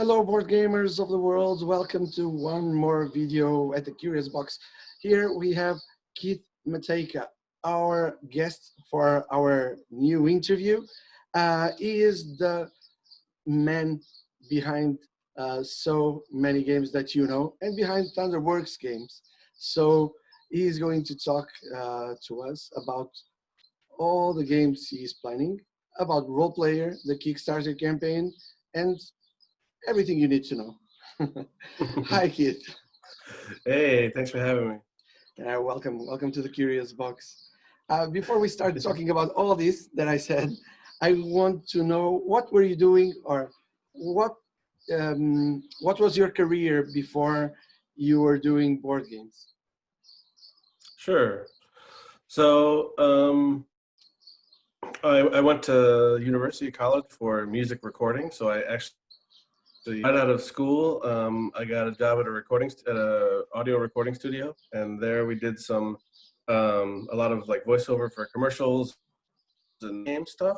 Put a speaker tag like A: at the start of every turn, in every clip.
A: Hello, board gamers of the world. Welcome to one more video at the Curious Box. Here we have Keith Matejka, our guest for our new interview. He is the man behind so many games that you know, and behind Thunderworks games. So he is going to talk to us about all the games he is planning, about Role Player, the Kickstarter campaign, and everything you need to know. Hi, Keith.
B: Hey, thanks for having me.
A: Welcome to the Curious Box. Before we start talking about all this that I said, I want to know what were you doing, or what was your career before you were doing board games?
B: Sure. So I went to university college for music recording. So I actually right out of school, I got a job at a audio recording studio, and there we did a lot of like voiceover for commercials and game stuff.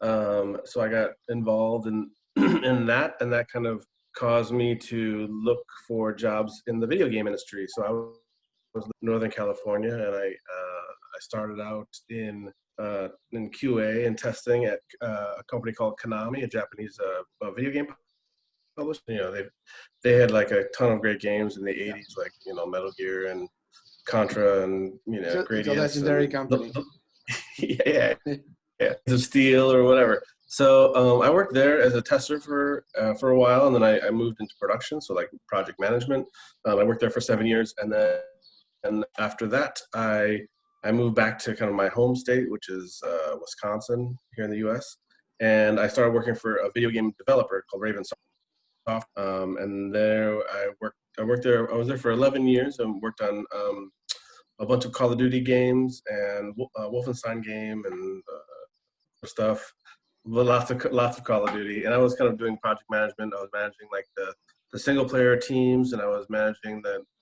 B: So I got involved in in that, and that kind of caused me to look for jobs in the video game industry. So I was in Northern California, and I started out in QA and testing at a company called Konami, a Japanese video game publisher. You know, they had like a ton of great games in the '80s, like Metal Gear and Contra, and
A: It's a legendary company.
B: yeah, of Steel or whatever. So I worked there as a tester for a while, and then I moved into production, so like project management. I worked there for 7 years, and after that I moved back to kind of my home state, which is Wisconsin here in the U.S. And I started working for a video game developer called Raven Soft. And there I worked there. I was there for 11 years and worked on a bunch of Call of Duty games and Wolfenstein game and stuff. Lots of Call of Duty. And I was kind of doing project management. I was managing like the single player teams, and I was managing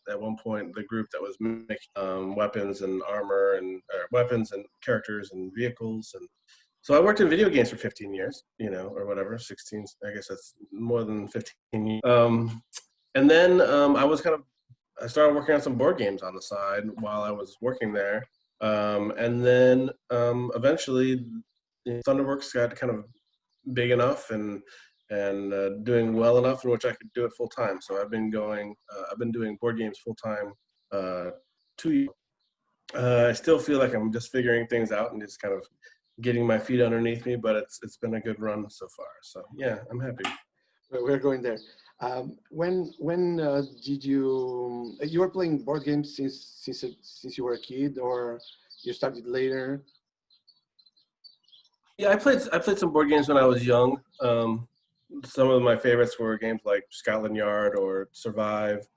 B: at one point the group that was making weapons and armor and weapons and characters and vehicles. And so I worked in video games for 15 years, or whatever, 16. I guess that's more than 15 years. And then I started working on some board games on the side while I was working there. And then eventually Thunderworks got kind of big enough and doing well enough in which I could do it full time. So I've been doing board games full time 2 years. I still feel like I'm just figuring things out and just kind of getting my feet underneath me, but it's been a good run so far. So yeah, I'm happy.
A: We're going there. When did you were playing board games since you were a kid, or you started later?
B: Yeah, I played some board games when I was young. Some of my favorites were games like Scotland Yard or Survive,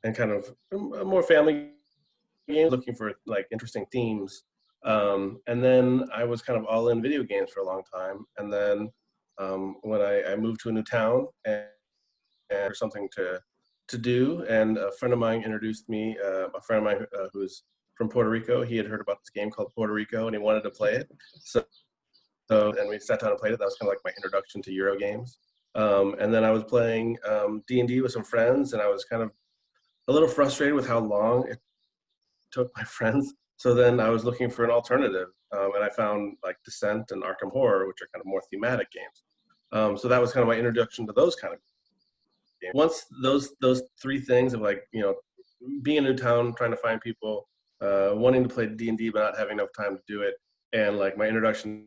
B: and kind of more family games looking for like interesting themes. And then I was kind of all in video games for a long time. And then when I moved to a new town and for something to do, and a friend of mine introduced me, a friend of mine who's from Puerto Rico. He had heard about this game called Puerto Rico, and he wanted to play it. And we sat down and played it. That was kind of like my introduction to Euro games. And then I was playing D&D with some friends, and I was kind of a little frustrated with how long it took my friends. So then I was looking for an alternative, and I found like Descent and Arkham Horror, which are kind of more thematic games. So that was kind of my introduction to those kind of games. Once those three things of like, being in a new town, trying to find people, wanting to play D&D but not having enough time to do it, and like my introduction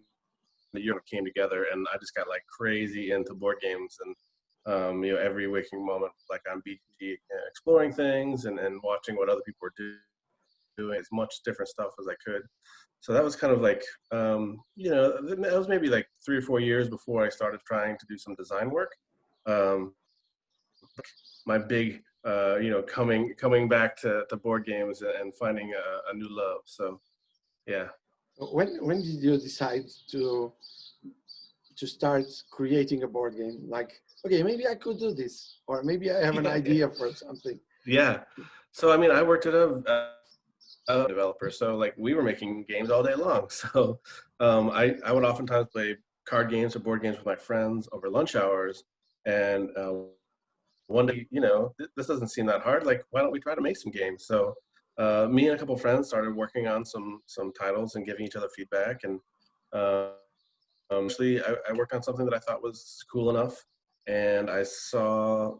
B: to Europe came together, and I just got like crazy into board games, and every waking moment like on BG, exploring things and watching what other people were doing as much different stuff as I could. So that was kind of like, that was maybe like 3 or 4 years before I started trying to do some design work. My big, coming back to board games and finding a new love. So, yeah.
A: When did you decide to start creating a board game? Like, okay, maybe I could do this, or maybe I have an idea for something.
B: Yeah. So I mean, I worked at a developer, so like we were making games all day long. So I would oftentimes play card games or board games with my friends over lunch hours, and one day, this doesn't seem that hard. Like, why don't we try to make some games? So me and a couple of friends started working on some titles and giving each other feedback. And actually, I worked on something that I thought was cool enough, and I saw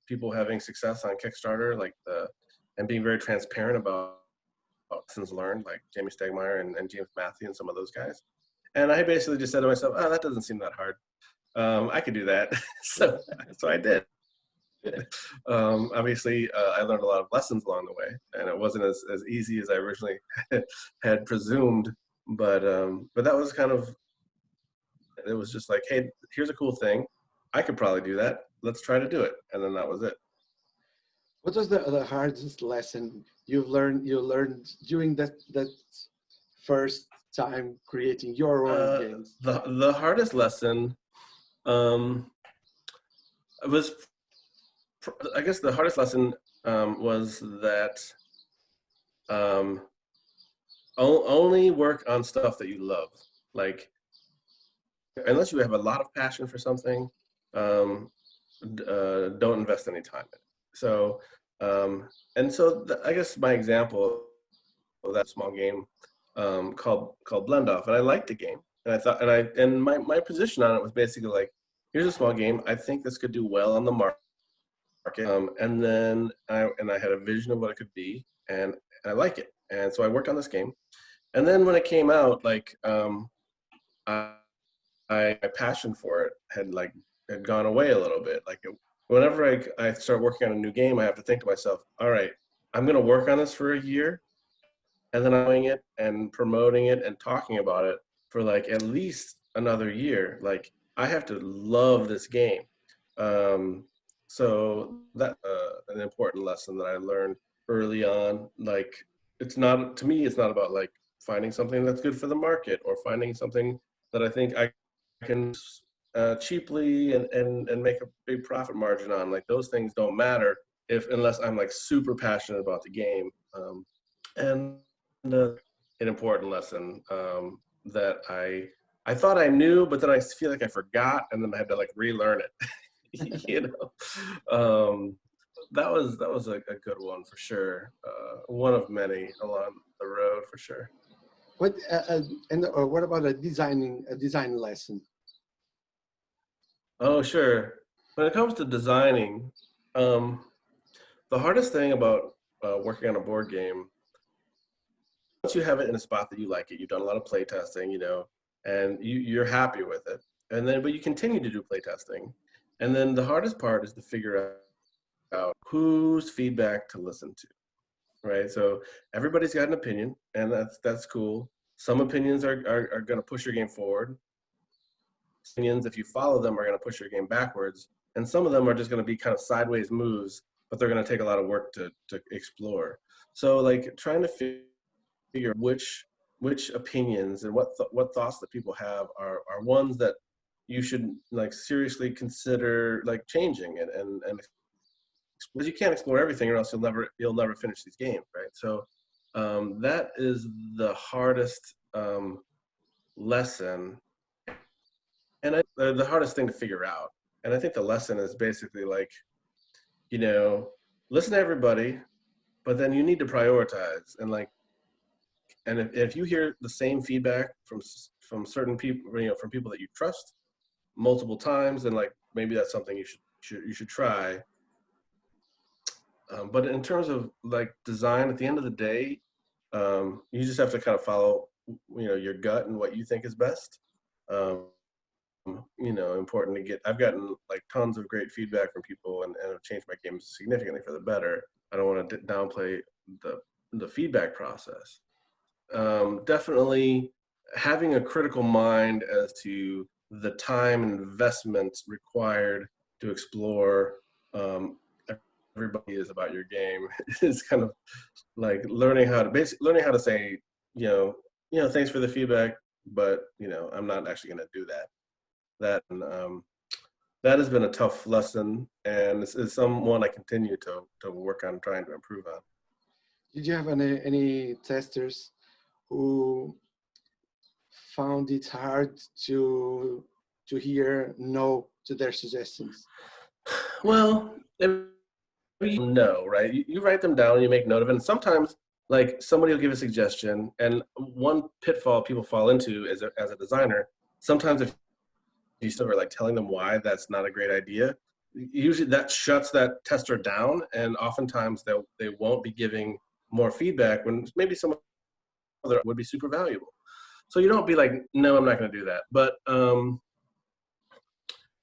B: people having success on Kickstarter, and being very transparent about lessons learned, like Jamie Stegmeyer and James Matthew and some of those guys. And I basically just said to myself, "Oh, that doesn't seem that hard. I could do that." so I did. Obviously, I learned a lot of lessons along the way, and it wasn't as easy as I originally had presumed. But that was kind of, it was just like, hey, here's a cool thing. I could probably do that. Let's try to do it. And then that was it.
A: What was the hardest lesson you learned during that first time creating your own games?
B: The hardest lesson was, I guess the hardest lesson was that only work on stuff that you love. Like, unless you have a lot of passion for something, don't invest any time in it. So, I guess my example of that small game called Blend Off, and I liked the game, and I thought, and my position on it was basically like, here's a small game. I think this could do well on the market. And then I had a vision of what it could be, and I like it. And so I worked on this game. And then when it came out, like, my passion for it had gone away a little bit. Like, whenever I start working on a new game, I have to think to myself, all right, I'm going to work on this for a year, and then I'm doing it and promoting it and talking about it for like at least another year. Like, I have to love this game. So that an important lesson that I learned early on. Like, it's not, to me, it's not about like finding something that's good for the market or finding something that I think I can cheaply and make a big profit margin on. Like, those things don't matter unless I'm like super passionate about the game. And an important lesson that I thought I knew, but then I feel like I forgot, and then I had to like relearn it. That was a good one for sure. One of many along the road for sure.
A: What about a design lesson?
B: Oh, sure. When it comes to designing, the hardest thing about working on a board game, once you have it in a spot that you like it, you've done a lot of play testing, and you're happy with it. But you continue to do play testing. And then the hardest part is to figure out whose feedback to listen to, right? So everybody's got an opinion, and that's cool. Some opinions are going to push your game forward. Opinions, if you follow them, are going to push your game backwards. And some of them are just going to be kind of sideways moves, but they're going to take a lot of work to explore. So like trying to figure which opinions and what thoughts that people have are ones that you should like seriously consider like changing and because you can't explore everything or else you'll never finish these games, right? So that is the hardest lesson, and the hardest thing to figure out. And I think the lesson is basically like, listen to everybody, but then you need to prioritize. And if you hear the same feedback from certain people, from people that you trust multiple times, then like maybe that's something you should try. But in terms of like design, at the end of the day, you just have to kind of follow, your gut and what you think is best. Important to get. I've gotten like tons of great feedback from people, and have changed my games significantly for the better. I don't want to downplay the feedback process. Definitely having a critical mind as to the time and investment required to explore everybody is about your game is kind of like learning how to say, thanks for the feedback, but I'm not actually going to do that. That has been a tough lesson, and it's someone I continue to work on trying to improve on.
A: Did you have any testers who found it hard to hear no to their suggestions?
B: Well, you know, right? You write them down and you make note of it. And sometimes, like, somebody will give a suggestion, and one pitfall people fall into as a designer, sometimes if you start like telling them why that's not a great idea, usually that shuts that tester down, and oftentimes they won't be giving more feedback when maybe some other would be super valuable. So you don't be like, no, I'm not going to do that. But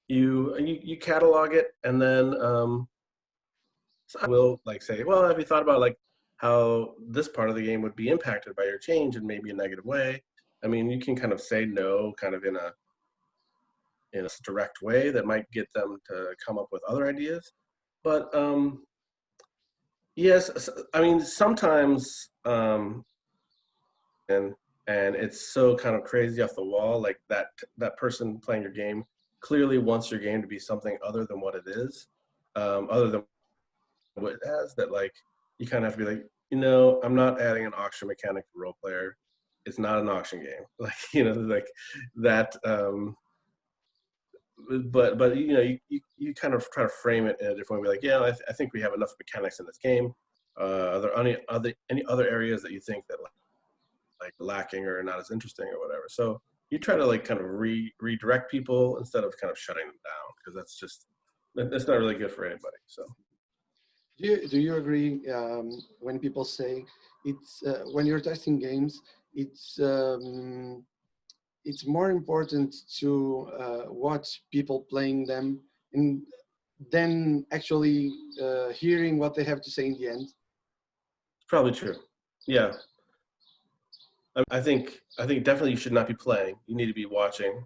B: you catalog it, and then so I will like say, well, have you thought about like how this part of the game would be impacted by your change in maybe a negative way? I mean, you can kind of say no, kind of in a direct way that might get them to come up with other ideas. But yes, I mean sometimes and it's so kind of crazy off the wall, like that person playing your game clearly wants your game to be something other than what it is, other than what it has. That like you kind of have to be like, I'm not adding an auction mechanic to role player. It's not an auction game, like like that. But you kind of try to frame it in a different way. Like, yeah, I think we have enough mechanics in this game. Are there any other areas that you think that like lacking or not as interesting or whatever? So you try to like kind of redirect people instead of kind of shutting them down, because that's not really good for anybody. So
A: Do you agree when people say it's when you're testing games, it's um, it's more important to watch people playing them and then actually hearing what they have to say in the end?
B: it's probably true. Yeah, I think definitely you should not be playing. You need to be watching,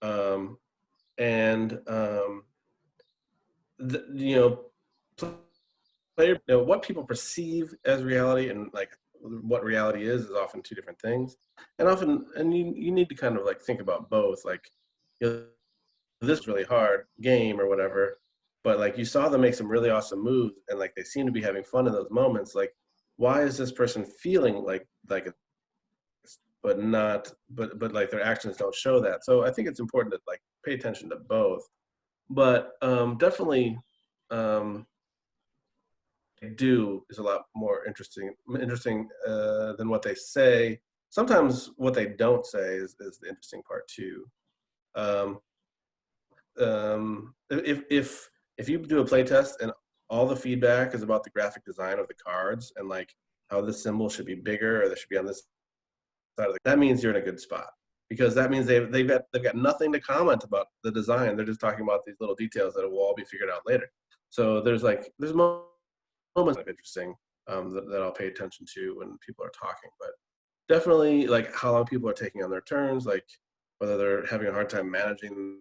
B: and player, what people perceive as reality and like what reality is often two different things. And you need to kind of like think about both. Like, this is really hard game or whatever, but like you saw them make some really awesome moves, and like they seem to be having fun in those moments. Like, why is this person feeling like but not but like their actions don't show that? So I think it's important to like pay attention to both. But definitely um do is a lot more interesting than what they say. Sometimes what they don't say is the interesting part too. Um, if you do a play test and all the feedback is about the graphic design of the cards and like how this symbol should be bigger or they should be on this side of that means you're in a good spot, because that means they've got nothing to comment about the design. They're just talking about these little details that will all be figured out later. So there's moments of interesting that I'll pay attention to when people are talking. But definitely like how long people are taking on their turns, like whether they're having a hard time managing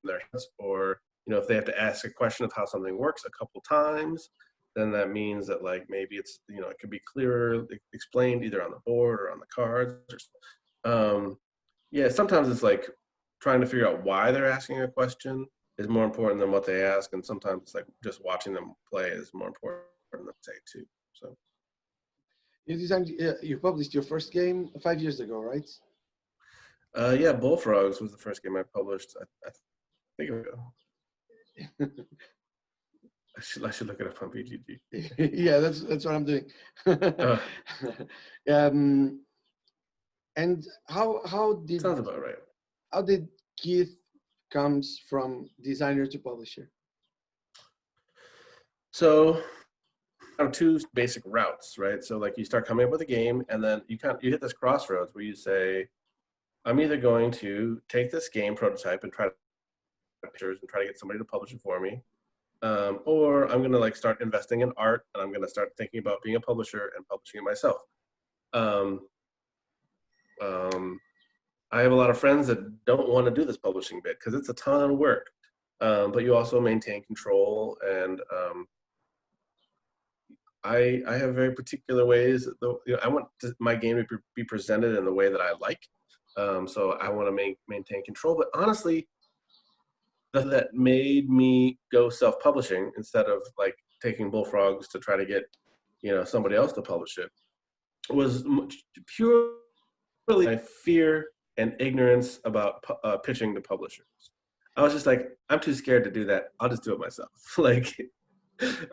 B: their hands, or if they have to ask a question of how something works a couple times, then that means that like maybe it's it could be clearer explained either on the board or on the cards. Yeah, sometimes it's like trying to figure out why they're asking a question is more important than what they ask, and sometimes it's like just watching them play is more important than say too. So
A: You published your first game 5 years ago, right?
B: yeah, Bullfrogs was the first game I published. I think I should look it up on BGG.
A: Yeah, that's what I'm doing.
B: Uh,
A: And
B: sounds about right.
A: how did Keith comes from designer to publisher?
B: So two basic routes, right? So like you start coming up with a game, and then you hit this crossroads where you say, I'm either going to take this game prototype and try to pictures and try to get somebody to publish it for me, or I'm going to like start investing in art, and I'm going to start thinking about being a publisher and publishing it myself. I have a lot of friends that don't want to do this publishing bit because it's a ton of work, but you also maintain control, and I have very particular ways that I want my game to be presented in the way that I like. So I want to maintain control. But honestly, that made me go self-publishing instead of like taking Bullfrogs to try to get somebody else to publish it was purely my fear and ignorance about pitching to publishers. I was just like, I'm too scared to do that. I'll just do it myself. Like,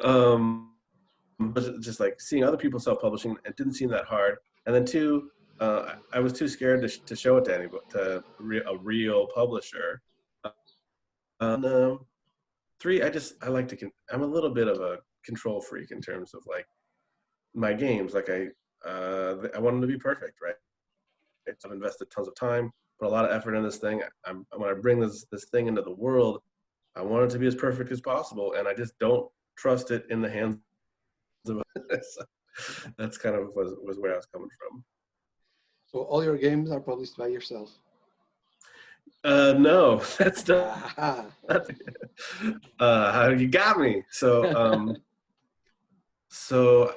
B: um, just like seeing other people self-publishing, it didn't seem that hard. And then two, I was too scared to show it to anybody, to a real publisher. And three, I like to, I'm a little bit of a control freak in terms of like my games. Like I want them to be perfect, right? I've invested tons of time, put a lot of effort in this thing. When I bring this thing into the world, I want it to be as perfect as possible, and I just don't trust it in the hands of others. That's kind of was where I was coming from.
A: So all your games are published by yourself?
B: No, that's not.
A: Ah,
B: How you got me? So, so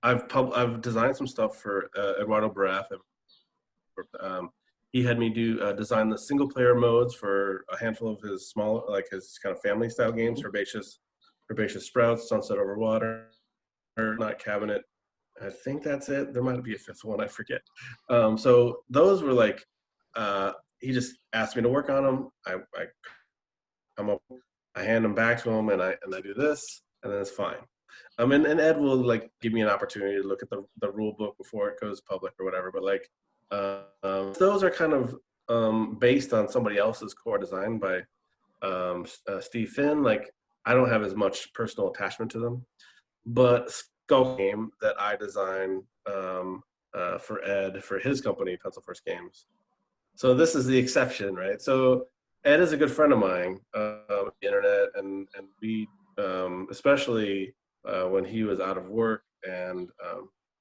B: I've designed some stuff for Eduardo Baraf. He had me design the single player modes for a handful of his small, like his kind of family style games, Herbaceous Sprouts, Sunset Over Water, Not Cabinet. I think that's it. There might be a fifth one, I forget. So those were like, he just asked me to work on them. I come up, I hand them back to him, and I do this, and then it's fine. And Ed will like give me an opportunity to look at the rule book before it goes public or whatever. But like, those are kind of based on somebody else's core design by Steve Finn. Like, I don't have as much personal attachment to them, but Skull game that I designed for Ed for his company, Pencil First Games. So this is the exception, right? So Ed is a good friend of mine on the internet, and we especially when he was out of work, and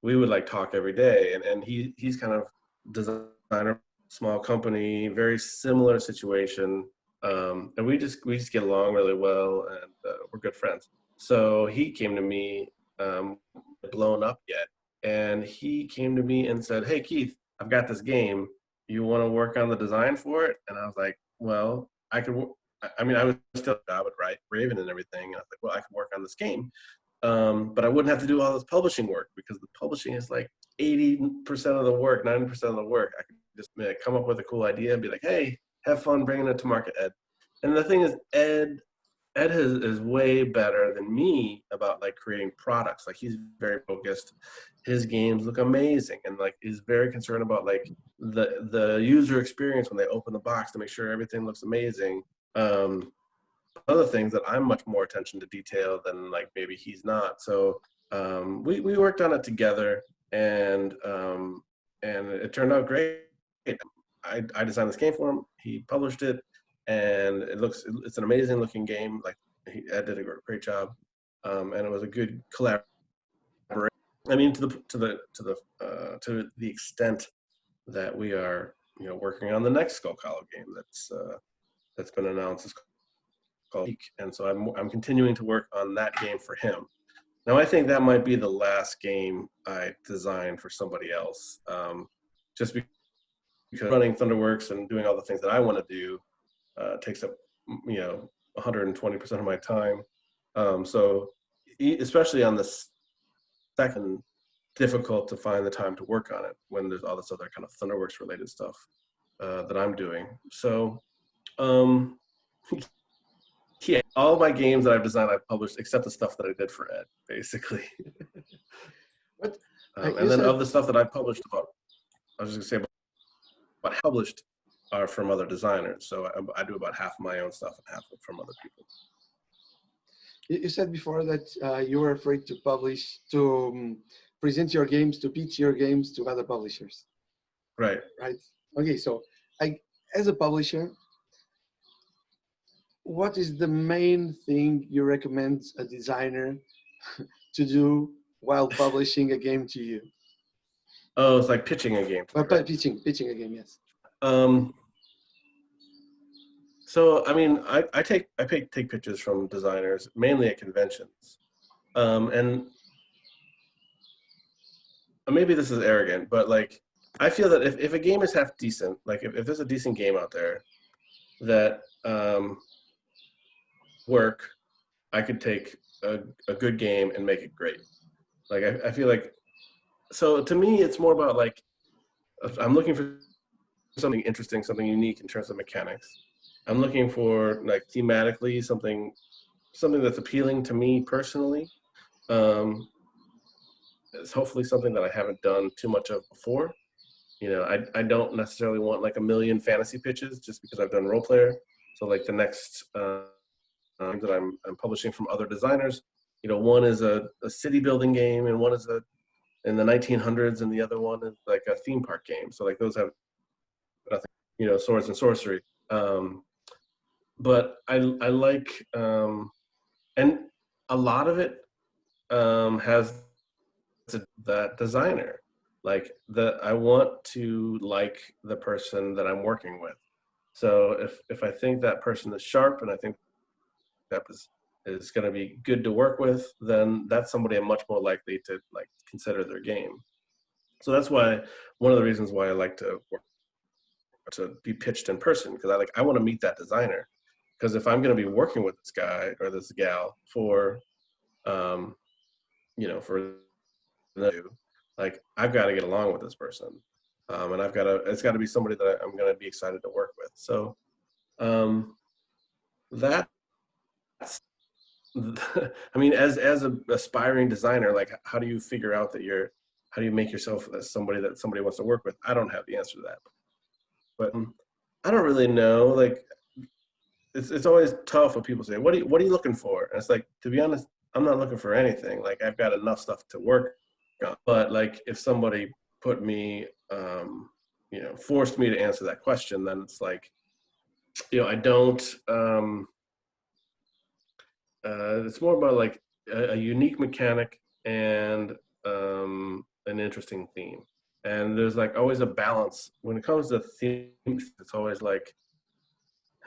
B: we would like talk every day, and he's kind of designer, small company, very similar situation, and we just get along really well, and we're good friends. So he came to me, blown up yet, and he came to me and said, "Hey Keith, I've got this game. You want to work on the design for it?" And I was like, "Well, I could." I mean, I was still I would write Raven and everything. And I was like, "Well, I could work on this game, but I wouldn't have to do all this publishing work, because the publishing is like 80% of the work, 90% of the work. I could just come up with a cool idea and be like, hey, have fun bringing it to market, Ed." And the thing is, Ed is way better than me about like creating products. Like, he's very focused. His games look amazing, and like he's very concerned about like the user experience when they open the box to make sure everything looks amazing. Other things that I'm much more attention to detail than like maybe he's not. So we worked on it together, and it turned out great. I designed this game for him. He published it, and it's an amazing looking game. Like, Ed did a great job, and it was a good collaboration. I mean, to the extent that we are, working on the next Skull Hollow game that's been announced. It's called Peak, and so I'm continuing to work on that game for him. Now, I think that might be the last game I designed for somebody else, just because running Thunderworks and doing all the things that I want to do takes up 120% of my time. So especially on the second, difficult to find the time to work on it when there's all this other kind of Thunderworks related stuff that I'm doing. So yeah, all my games that I've designed, I've published, except the stuff that I did for Ed, basically.
A: But
B: and then of the stuff that I published about, I was just gonna say about published are from other designers. So I do about half my own stuff and half from other people.
A: You said before that you were afraid to publish, to present your games, to pitch your games to other publishers.
B: Right.
A: Right. Okay. So, as a publisher, what is the main thing you recommend a designer to do while publishing a game to you?
B: Oh, it's like pitching a game.
A: Right? Pitching a game, yes.
B: So, I mean, I take pictures from designers, mainly at conventions, and maybe this is arrogant, but like, I feel that if a game is half decent, like if there's a decent game out there that work, I could take a good game and make it great. Like, I feel like, so to me, it's more about like, I'm looking for something interesting, something unique in terms of mechanics. I'm looking for like thematically something that's appealing to me personally. Um, it's hopefully something that I haven't done too much of before. You know, I don't necessarily want like a million fantasy pitches just because I've done role player. So like the next that I'm publishing from other designers, you know, one is a city building game, and one is a in the 1900s, and the other one is like a theme park game. So like those have nothing, you know, swords and sorcery. Um, but I like and a lot of it has that designer. Like I want to like the person that I'm working with. So if I think that person is sharp and I think that is going to be good to work with, then that's somebody I'm much more likely to like consider their game. So that's why one of the reasons why I like to work to be pitched in person, because I want to meet that designer. Because if I'm going to be working with this guy or this gal for you know, for like I've got to get along with this person, and it's got to be somebody that I'm going to be excited to work with. So that's I mean, as an aspiring designer, like how do you figure out that how do you make yourself as somebody that somebody wants to work with? I don't have the answer to that, but I don't really know. Like it's always tough when people say, what are you looking for? And it's like, to be honest, I'm not looking for anything. Like I've got enough stuff to work on. But like if somebody put me, you know, forced me to answer that question, then it's like, you know, I don't. It's more about like a unique mechanic and an interesting theme. And there's like always a balance when it comes to themes. It's always like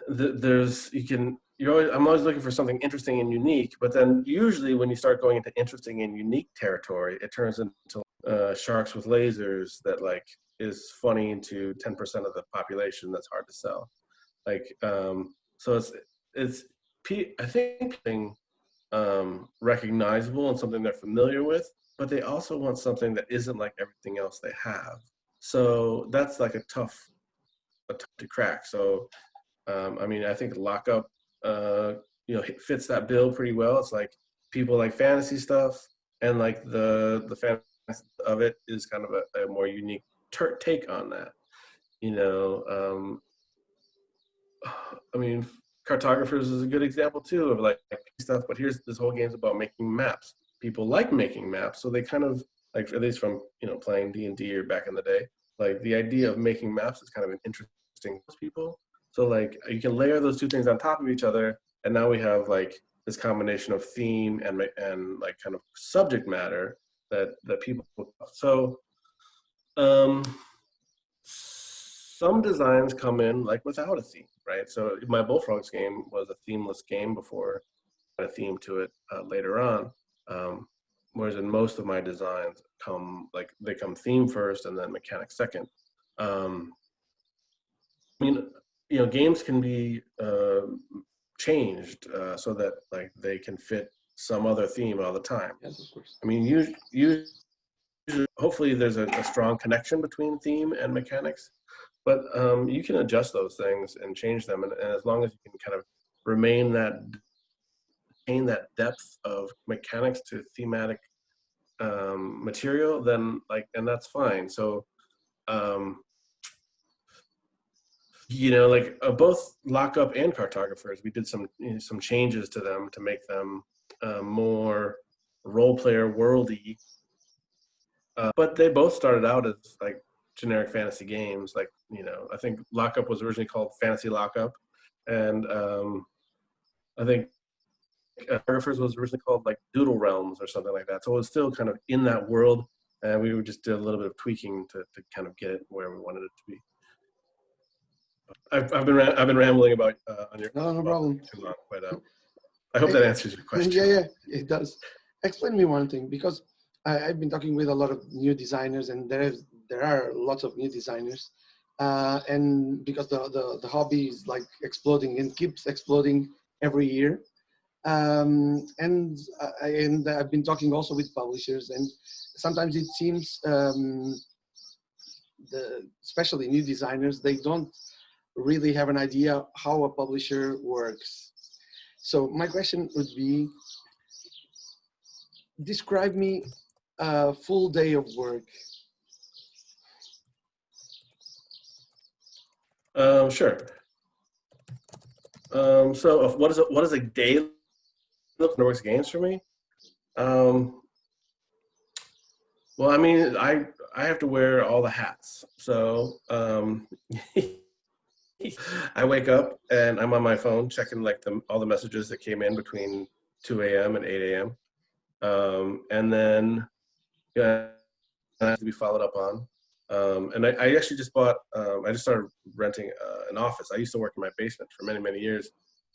B: I'm always looking for something interesting and unique, but then usually when you start going into interesting and unique territory, it turns into sharks with lasers that like is funny to 10% of the population. That's hard to sell. Like so it's I think being recognizable and something they're familiar with, but they also want something that isn't like everything else they have. So that's like a tough to crack. So I mean, I think Lockup, you know, fits that bill pretty well. It's like people like fantasy stuff, and like the fantasy of it is kind of a more unique take on that. You know, I mean, Cartographers is a good example too of like stuff. But here's this whole game's about making maps. People like making maps, so they kind of like, at least from, you know, playing D&D or back in the day, like the idea of making maps is kind of an interesting to people. So like you can layer those two things on top of each other, and now we have like this combination of theme and like kind of subject matter that people. So um, some designs come in like without a theme, right? So my Bullfrogs game was a themeless game before I had a theme to it later on. Whereas in most of my designs they come theme first and then mechanic second. I mean, you know, games can be changed so that like they can fit some other theme all the time.
A: Yes, of course.
B: I mean, usually, hopefully, there's a strong connection between theme and mechanics, but you can adjust those things and change them, and as long as you can kind of remain maintain that depth of mechanics to thematic material, then like, and that's fine. So. You know, like both Lockup and Cartographers, we did some changes to them to make them more role player worldy. But they both started out as like generic fantasy games. Like, you know, I think Lockup was originally called Fantasy Lockup, and I think Cartographers was originally called like Doodle Realms or something like that. So it was still kind of in that world, and we just did a little bit of tweaking to kind of get it where we wanted it to be. I've been rambling about on your
A: No problem.
B: too long, but I hope that answers your question.
A: Yeah, it does. Explain me one thing, because I've been talking with a lot of new designers, and there are lots of new designers, and because the hobby is like exploding and keeps exploding every year, and I've been talking also with publishers, and sometimes it seems especially new designers, they don't really have an idea how a publisher works. So my question would be, describe me a full day of work.
B: Sure. So what is a day look Thunderworks games for me? Um, well, I mean, I have to wear all the hats. So I wake up and I'm on my phone checking like all the messages that came in between 2 a.m. and 8 a.m. And then yeah, I have to be followed up on. And I actually just bought. I just started renting an office. I used to work in my basement for many many years,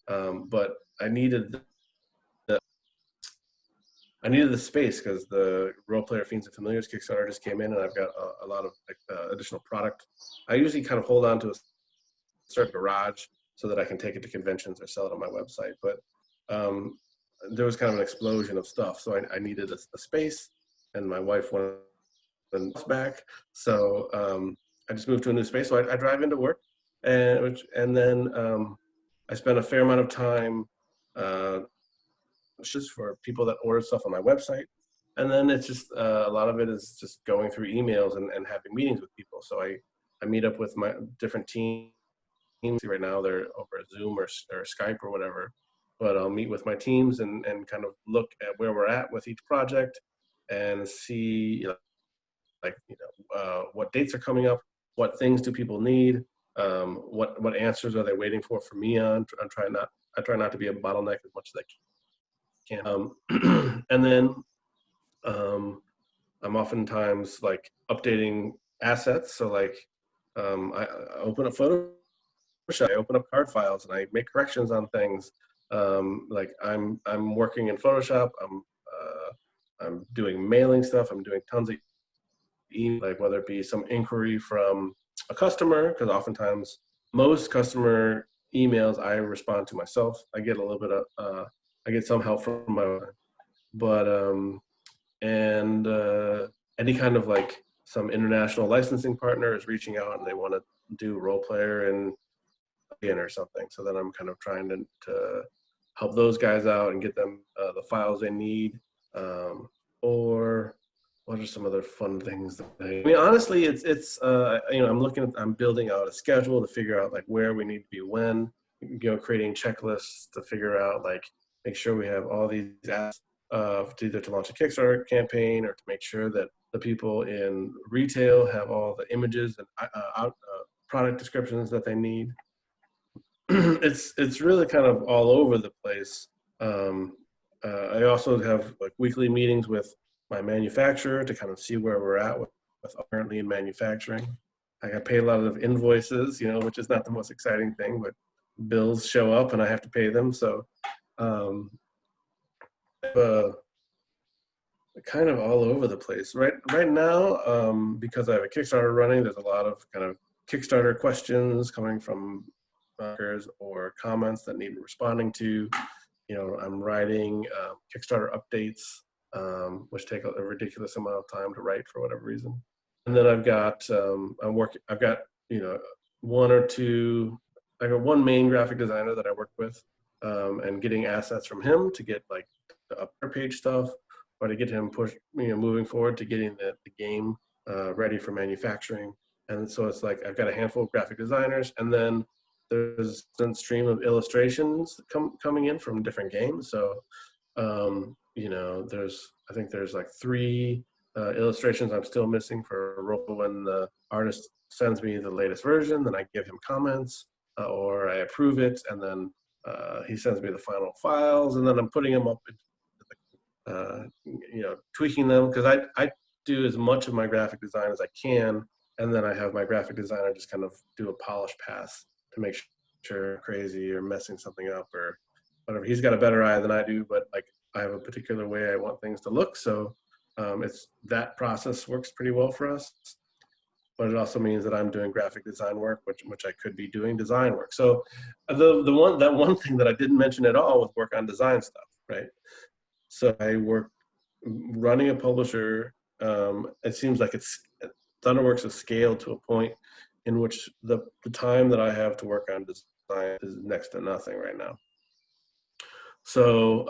B: but I needed the space because the Role Player Fiends and Familiars Kickstarter just came in, and I've got a lot of additional product. I usually kind of hold on to a certain garage so that I can take it to conventions or sell it on my website. But there was kind of an explosion of stuff, so I needed a space, and my wife wanted back, so I just moved to a new space. So I drive into work, and then I spend a fair amount of time. Just for people that order stuff on my website. And then it's just a lot of it is just going through emails and having meetings with people. So I meet up with my different teams. Right now they're over Zoom or Skype or whatever. But I'll meet with my teams and kind of look at where we're at with each project and see what dates are coming up, what things do people need, what answers are they waiting for from me on. I try not to be a bottleneck as much as I can. And then I'm oftentimes like updating assets. So like I open up Photoshop, I open up card files, and I make corrections on things. Like I'm working in Photoshop. I'm doing mailing stuff. I'm doing tons of like whether it be some inquiry from a customer, because oftentimes most customer emails I respond to myself. I get a little bit of I get some help from my, but and any kind of like some international licensing partner is reaching out and they want to do role player and or something. So then I'm kind of trying to help those guys out and get them the files they need. Or what are some other fun things? I mean, honestly, it's I'm building out a schedule to figure out like where we need to be when, creating checklists to figure out like make sure we have all these apps either to launch a Kickstarter campaign or to make sure that the people in retail have all the images and product descriptions that they need. It's really kind of all over the place. I also have like weekly meetings with my manufacturer to kind of see where we're at with currently in manufacturing. I got paid a lot of invoices, which is not the most exciting thing, but bills show up and I have to pay them. So kind of all over the place. Right now, because I have a Kickstarter running, there's a lot of kind of Kickstarter questions coming from backers or comments that need responding to. I'm writing Kickstarter updates, which take a ridiculous amount of time to write for whatever reason. And then I've got I've got I got one main graphic designer that I work with, and getting assets from him to get like the upper page stuff, or to get him moving forward to getting the game ready for manufacturing. And so it's like I've got a handful of graphic designers, and then there's a stream of illustrations coming in from different games. So I think there's like 3 illustrations I'm still missing for a role. When the artist sends me the latest version, then I give him comments or I approve it, and then he sends me the final files, and then I'm putting them up, tweaking them, because I do as much of my graphic design as I can, and then I have my graphic designer just kind of do a polish pass to make sure I'm crazy or messing something up or whatever. He's got a better eye than I do, but like I have a particular way I want things to look. So it's that process works pretty well for us. But it also means that I'm doing graphic design work, which I could be doing design work. So the one thing that I didn't mention at all was work on design stuff, right? So I work running a publisher. It seems like Thunderworks is scaled to a point in which the time that I have to work on design is next to nothing right now. So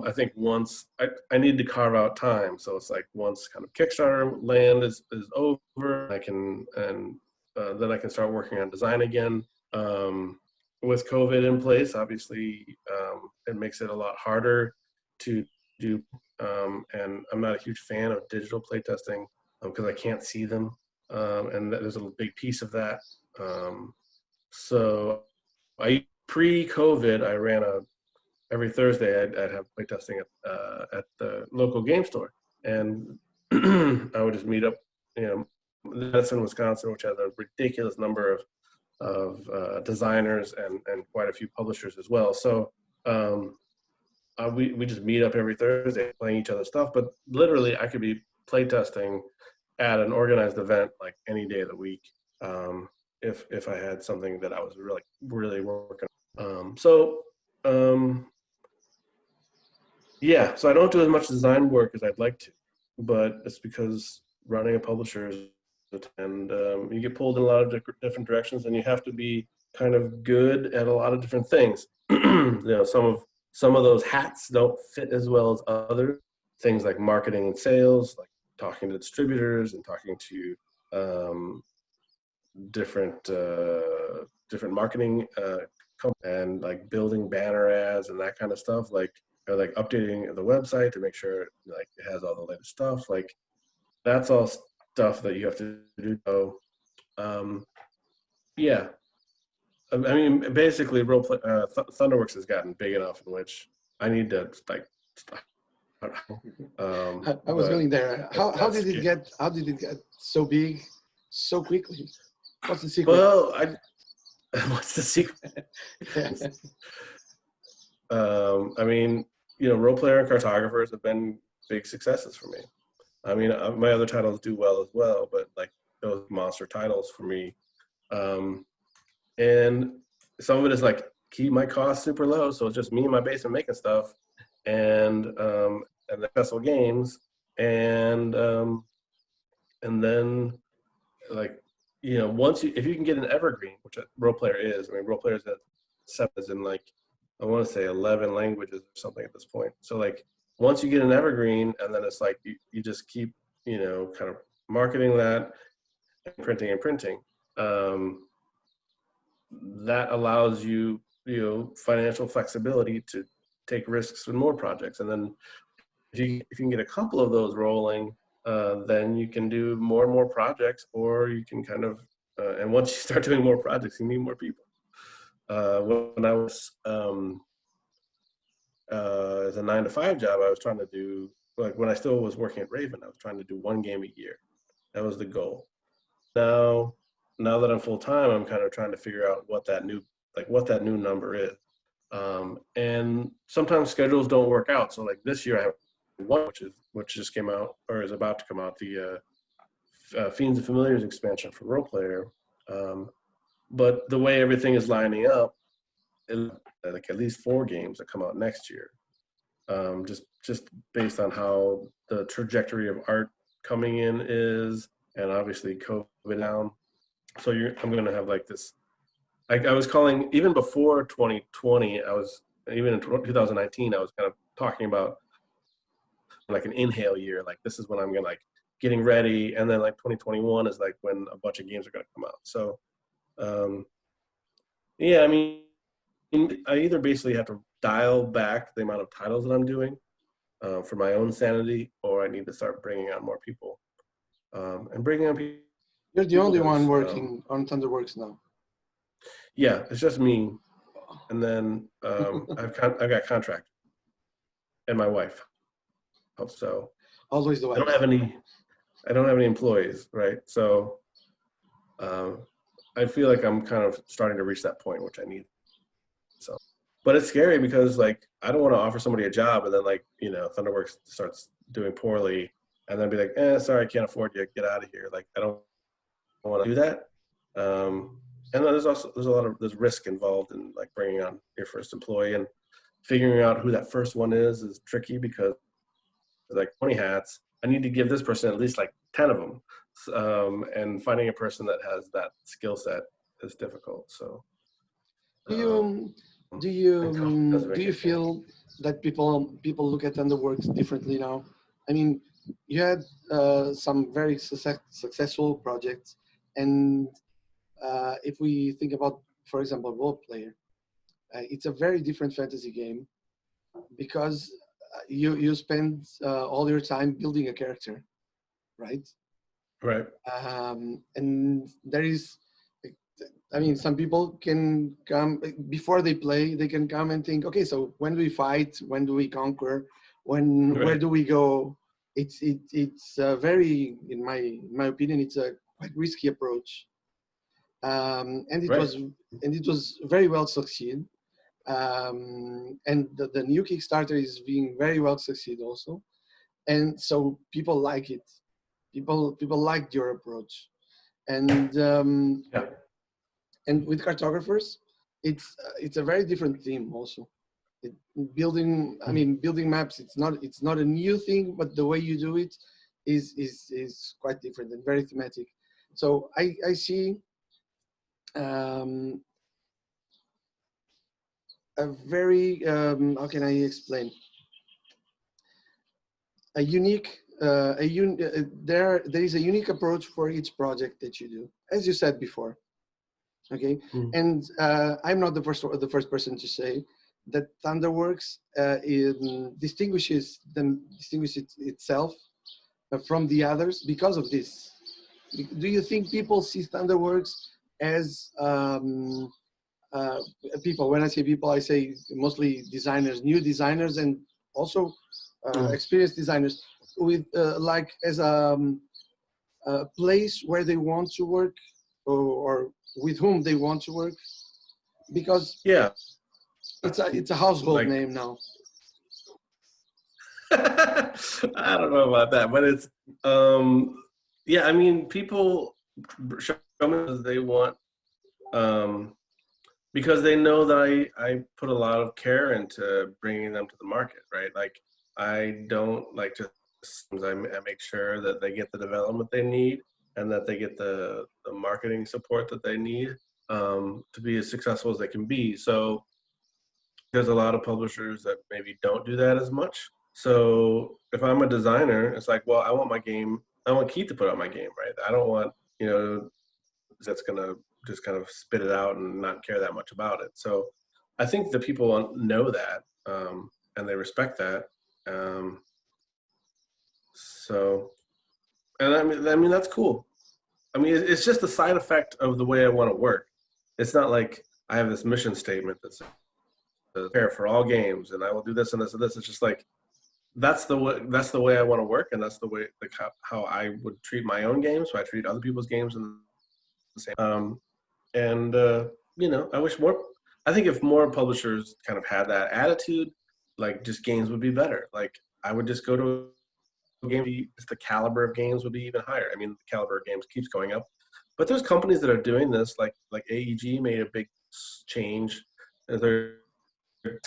B: I think once I need to carve out time. So it's like once kind of Kickstarter land is over, I can, and then I can start working on design again. With COVID in place, obviously, it makes it a lot harder to do. And I'm not a huge fan of digital playtesting because I can't see them. And there's a big piece of that. So pre-COVID, I ran every Thursday I'd have playtesting at the local game store, and I would just meet up, Madison, Wisconsin, which has a ridiculous number of designers and quite a few publishers as well. So we just meet up every Thursday playing each other's stuff. But literally, I could be playtesting at an organized event like any day of the week if I had something that I was really working on. Yeah, so I don't do as much design work as I'd like to, but it's because running a publisher is, and you get pulled in a lot of different directions, and you have to be kind of good at a lot of different things. Some of those hats don't fit as well as other things, like marketing and sales, like talking to distributors and talking to different marketing and like building banner ads and that kind of stuff, or like updating the website to make sure like it has all the latest stuff. Like that's all stuff that you have to do. So yeah, I mean, basically Thunderworks has gotten big enough in which I need to like
A: I was going there. How did it get so big so quickly? What's the secret?
B: Well, what's the secret? I mean, role player and cartographers have been big successes for me. I mean, my other titles do well as well, but like those monster titles for me. And some of it is like keep my costs super low, so it's just me in my basement making stuff, and the successful games, and then like if you can get an evergreen, which a role player is. I mean, role players that 7 is in like I want to say 11 languages or something at this point. So like once you get an evergreen, and then it's like you just keep kind of marketing that and printing. That allows you financial flexibility to take risks with more projects, and then if you can get a couple of those rolling, then you can do more and more projects, or you can kind of and once you start doing more projects, you need more people. When I was as a 9-to-5 job, I was trying to do, like when I still was working at Raven, I was trying to do 1 game a year. That was the goal. Now that I'm full time, I'm kind of trying to figure out what that new number is. And sometimes schedules don't work out. So like this year I have 1, which just came out or is about to come out, the Fiends and Familiars expansion for role player. But the way everything is lining up, like at least 4 games that come out next year, just based on how the trajectory of art coming in is, and obviously COVID down. So I'm going to have like this. I was calling, even before 2020, even in 2019, I was kind of talking about like an inhale year. Like this is when I'm going to like getting ready, and then like 2021 is like when a bunch of games are going to come out. So yeah, I mean, I either basically have to dial back the amount of titles that I'm doing for my own sanity, or I need to start bringing on more people. And bringing on people.
A: You're the only one working on Thunderworks now.
B: Yeah, it's just me, and then I've got contract, and my wife. So
A: always the wife.
B: I don't have any employees, right? So I feel like I'm kind of starting to reach that point, which I need. So, but it's scary because like I don't want to offer somebody a job and then like Thunderworks starts doing poorly, and then be like, sorry, I can't afford you, get out of here. Like I don't want to do that. And then there's risk involved in like bringing on your first employee, and figuring out who that first one is tricky because like 20 hats, I need to give this person at least like 10 of them. and finding a person that has that skill set is difficult. So,
A: Do
B: um,
A: you
B: and company doesn't
A: do
B: make
A: you
B: it easy.
A: feel that people look at Thunderworks differently now? I mean, you had some very successful projects, and if we think about, for example, role player, it's a very different fantasy game because you spend all your time building a character, right?
B: Right.
A: And there is, I mean, some people can come before they play. They can come and think, okay, so when do we fight? When do we conquer? Where
B: Right.
A: do we go? It's very, in my opinion, it's a quite risky approach, and
B: Right.
A: it was very well succeed. And the new Kickstarter is being very well succeed also, and so people like it. People liked your approach, and
B: Yeah.
A: and with cartographers, it's a very different theme also. It, building, I mean, building maps. It's not a new thing, but the way you do it is quite different and very thematic. So I see um, a very how can I explain, a unique there is a unique approach for each project that you do, as you said before. Okay,
B: Mm.
A: and I'm not the first person to say that Thunderworks distinguishes itself from the others because of this. Do you think people see Thunderworks as uh, people? When I say people, I say mostly designers, new designers, and also
B: Mm.
A: experienced designers, with like as a place where they want to work, or with whom they want to work, because
B: Yeah.
A: it's a household
B: Like,
A: name now.
B: I don't know about that, but it's, yeah, I mean, people show me because they want, um, because they know that I put a lot of care into bringing them to the market, right? Like, I don't like to, I make sure that they get the development they need and that they get the marketing support that they need, to be as successful as they can be. So there's a lot of publishers that maybe don't do that as much. So if I'm a designer, it's like, well, I want Keith to put out my game, right? I don't want, you know, that's gonna just kind of spit it out and not care that much about it. So I think the people know that, and they respect that. Um, so, and I mean that's cool. I mean, it's just a side effect of the way I want to work. It's not like I have this mission statement that says prepare for all games and I will do this and this and this. It's just like that's the way I want to work, and that's the way like how I would treat my own games. So I treat other people's games in the same. And you know, I think if more publishers kind of had that attitude, like just games would be better. Like I would just go to a game, just the caliber of games would be even higher. I mean, the caliber of games keeps going up, but there's companies that are doing this, like AEG made a big change. They're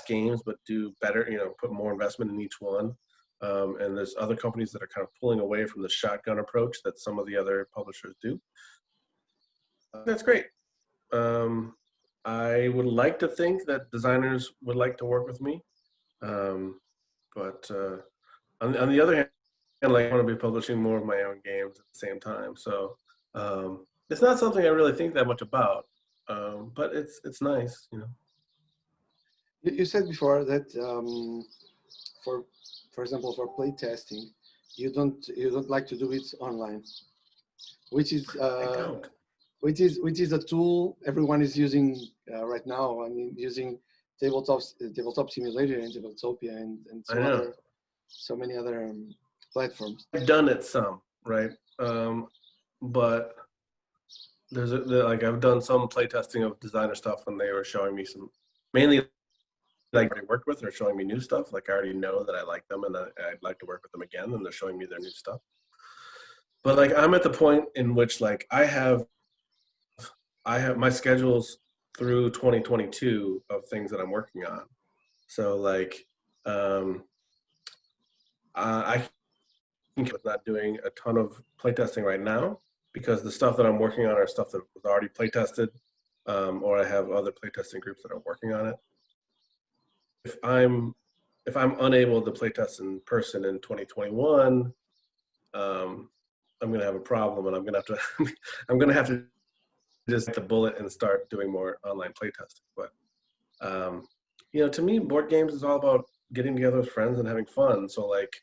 B: games, but do better, you know, put more investment in each one. And there's other companies that are kind of pulling away from the shotgun approach that some of the other publishers do. That's great. Um, I would like to think that designers would like to work with me, um, but on the other hand, like, I want to be publishing more of my own games at the same time. So it's not something I really think that much about, but it's nice, you know.
A: You said before that for for example, for play testing, you don't like to do it online, which is
B: I don't.
A: which is a tool everyone is using right now. I mean, using tabletop simulator and tabletopia and
B: I know.
A: so many other platforms.
B: I've done it some, right? But like I've done some playtesting of designer stuff, and they were showing me some, mainly like I worked with, they're showing me new stuff. Like I already know that I like them, and I'd like to work with them again, and they're showing me their new stuff. But like I'm at the point in which like I have my schedules through 2022 of things that I'm working on. So like I with not doing a ton of playtesting right now because the stuff that I'm working on are stuff that was already playtested, or I have other playtesting groups that are working on it. If I'm unable to playtest in person in 2021, I'm going to have a problem, and I'm going to have to I'm going to have to just bite the bullet and start doing more online playtesting. But you know, to me, board games is all about getting together with friends and having fun. So like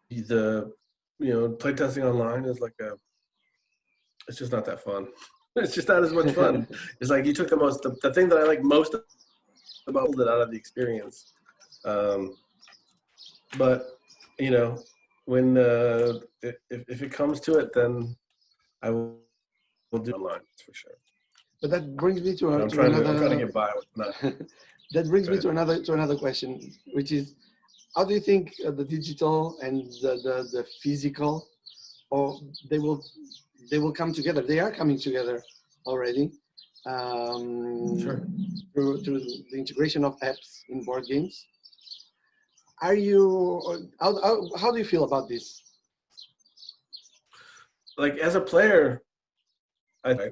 B: the playtesting online is like it's just not that fun. It's just not as much fun. It's like you took the thing that I like most about it out of the experience. But you know, when if it comes to it, then I will do it online for sure.
A: But that brings me to,
B: I'm trying to get by with not.
A: That brings me to another question, which is, how do you think the digital and the physical, or they will come together? They are coming together already,
B: Sure.
A: through the integration of apps in board games. Are you how do you feel about this?
B: Like as a player,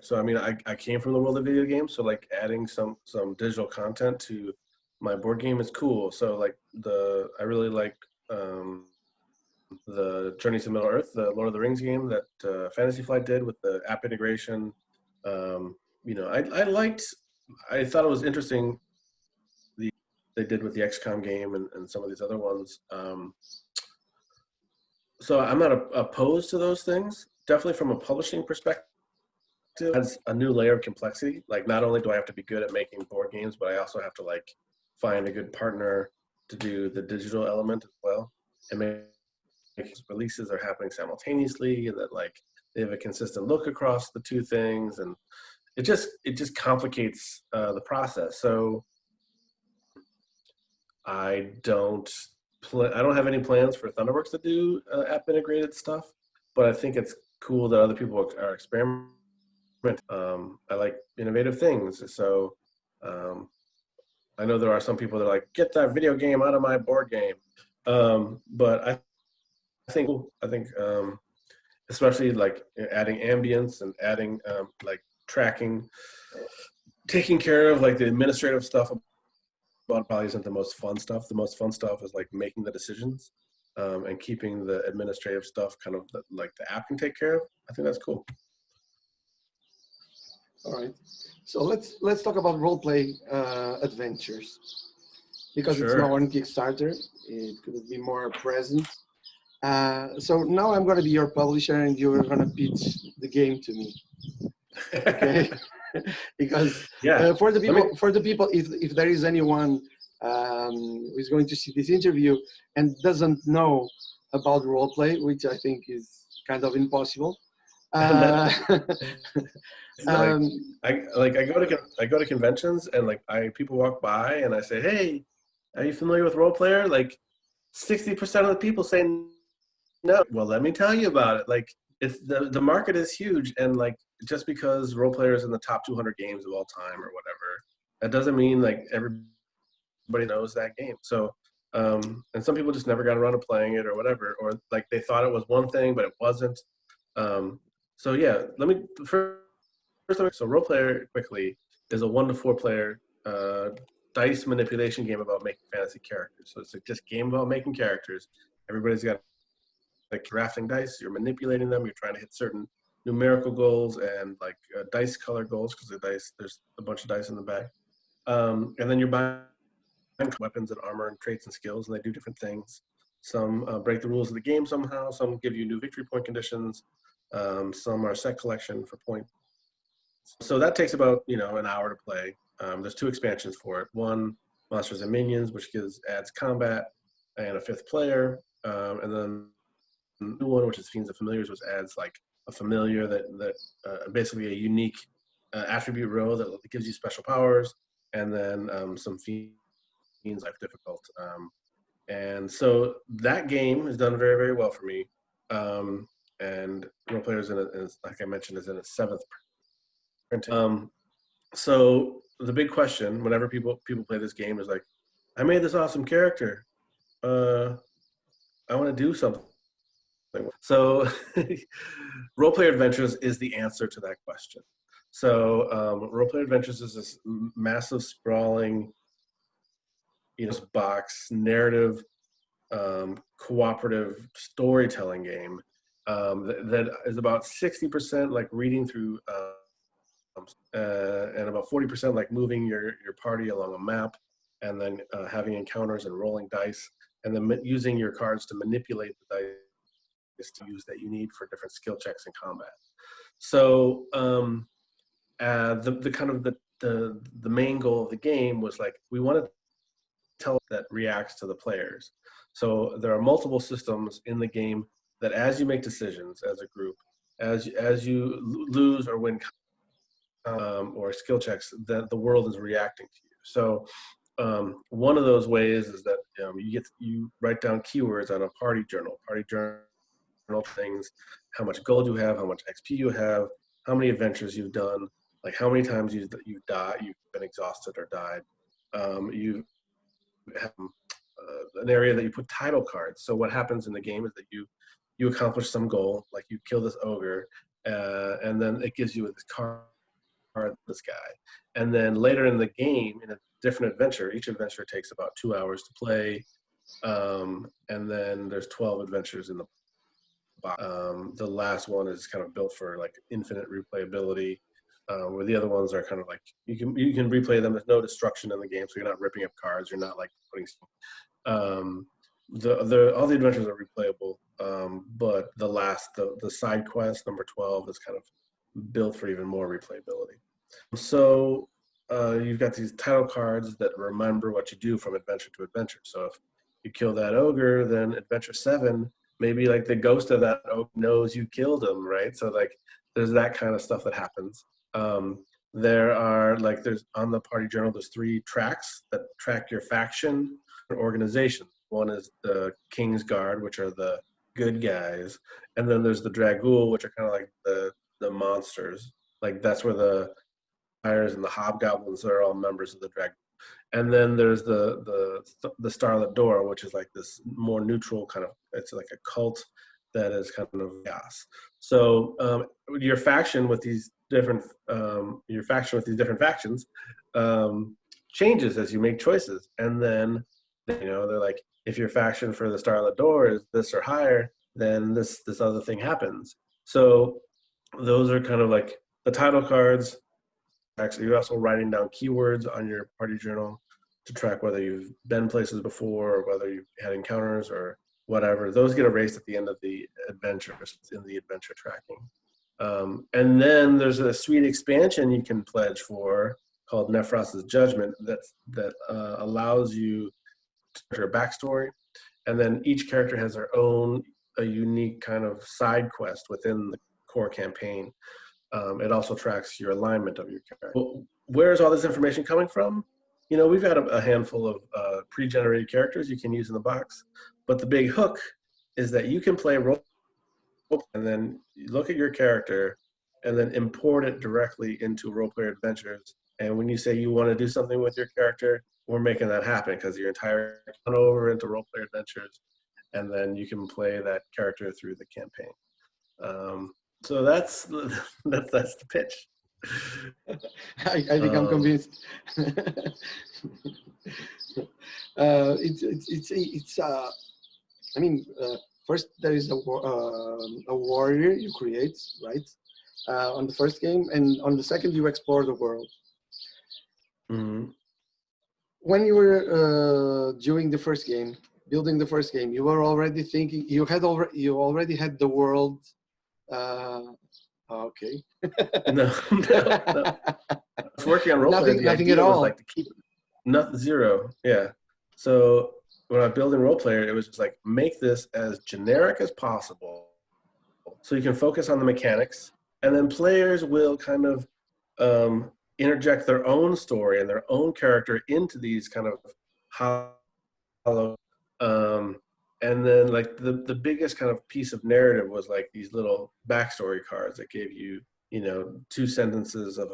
B: so I mean, I came from the world of video games, so like adding some digital content to my board game is cool. So like I really like the Journeys to Middle Earth, the Lord of the Rings game that Fantasy Flight did with the app integration. You know, I thought it was interesting they did with the XCOM game and some of these other ones. So I'm not opposed to those things. Definitely from a publishing perspective, adds a new layer of complexity. Like not only do I have to be good at making board games, but I also have to like find a good partner to do the digital element as well, and make releases are happening simultaneously, and that like they have a consistent look across the two things, and it just complicates the process. So I don't have any plans for Thunderworks to do app integrated stuff, but I think it's cool that other people are experimenting. I like innovative things, so I know there are some people that are like, get that video game out of my board game, but I think especially like adding ambience and adding like tracking, taking care of like the administrative stuff about probably isn't the most fun stuff. The most fun stuff is like making the decisions and keeping the administrative stuff kind of like the app can take care of. I think that's cool.
A: All right, so let's talk about role play adventures, because it's now on Kickstarter. It could be more present. So now I'm going to be your publisher, and you're going to pitch the game to me. Okay. Because for the people, if there is anyone who is going to see this interview and doesn't know about role play, which I think is kind of impossible.
B: I go to conventions, and like people walk by and I say, hey, are you familiar with role player? Like 60% of the people say no. Well, let me tell you about it. Like it's the market is huge, and like just because role player is in the top 200 games of all time or whatever, that doesn't mean like everybody knows that game. So and some people just never got around to playing it or whatever, or like they thought it was one thing but it wasn't. So yeah, so role player quickly is a 1 to 4 player dice manipulation game about making fantasy characters. So it's like just game about making characters. Everybody's got like drafting dice, you're manipulating them, you're trying to hit certain numerical goals and like dice color goals, because there's a bunch of dice in the bag. And then you're buying weapons and armor and traits and skills, and they do different things. Some break the rules of the game somehow, some give you new victory point conditions, some are set collection for points. So that takes about an hour to play. There's 2 expansions for it. One, Monsters and Minions, which adds combat and a 5th player, and then new one, which is Fiends and Familiars, which adds like a familiar that basically a unique attribute row that gives you special powers, and then some fiends life difficult. And so that game has done very, very well for me. And Role Players like I mentioned, is in its 7th print. So the big question whenever people play this game is like, I made this awesome character. I want to do something. So role player adventures is the answer to that question. So role player adventures is this massive sprawling, box narrative, cooperative storytelling game that is about 60% like reading through and about 40% like moving your party along a map, and then having encounters and rolling dice, and then using your cards to manipulate the dice to use that you need for different skill checks in combat. So the kind of the main goal of the game was like we wanted to tell that reacts to the players. So there are multiple systems in the game that as you make decisions as a group, as you lose or win or skill checks, that the world is reacting to you. So one of those ways is that you write down keywords on a party journal. Party journal things, how much gold you have, how much XP you have, how many adventures you've done, like how many times you've died, you've been exhausted or died. You have an area that you put title cards. So what happens in the game is that you accomplish some goal, like you kill this ogre, and then it gives you this card, this guy. And then later in the game, in a different adventure, each adventure takes about 2 hours to play, and then there's 12 adventures in the box. The last one is kind of built for like infinite replayability, where the other ones are kind of like you can replay them. There's no destruction in the game, so you're not ripping up cards. You're not like putting. All the adventures are replayable, but the side quest number 12 is kind of built for even more replayability. So you've got these title cards that remember what you do from adventure to adventure. So if you kill that ogre, then adventure 7, maybe like the ghost of that ogre knows you killed him, right? So like there's that kind of stuff that happens. There's on the party journal, there's 3 tracks that track your faction or organization. One is the King's Guard, which are the good guys, and then there's the Dragool, which are kind of like the monsters. Like that's where the fires and the hobgoblins are all members of the Dragool. And then there's the Starlit Door, which is like this more neutral kind of. It's like a cult that is kind of chaos. So your faction with these different factions changes as you make choices, and then they're like, if your faction for the Starlit Door is this or higher, then this other thing happens. So those are kind of like the title cards. Actually, you're also writing down keywords on your party journal to track whether you've been places before or whether you've had encounters or whatever. Those get erased at the end of the adventure in the adventure tracking. And then there's a sweet expansion you can pledge for called Nephros's Judgment that allows you to your backstory, and then each character has their own a unique kind of side quest within the core campaign. It also tracks your alignment of your character. Well, where is all this information coming from? We've got a handful of pre-generated characters you can use in the box, but the big hook is that you can play role and then you look at your character and then import it directly into Role Player Adventures. And when you say you want to do something with your character, we're making that happen because your entire account over into Role Player Adventures, and then you can play that character through the campaign. So that's the pitch.
A: I think I'm convinced. I mean, first there is a warrior you create, right? On the first game, and on the second you explore the world.
B: Mm-hmm.
A: When you were doing the first game, building the first game, you were already thinking you already had the world. Okay.
B: No. I was working on role player. The
A: nothing
B: idea
A: at all.
B: was like to keep nothing zero. Yeah. So when I was building role player, it was just like make this as generic as possible, so you can focus on the mechanics, and then players will kind of interject their own story and their own character into these kind of hollow. And then like the biggest kind of piece of narrative was like these little backstory cards that gave you 2 sentences of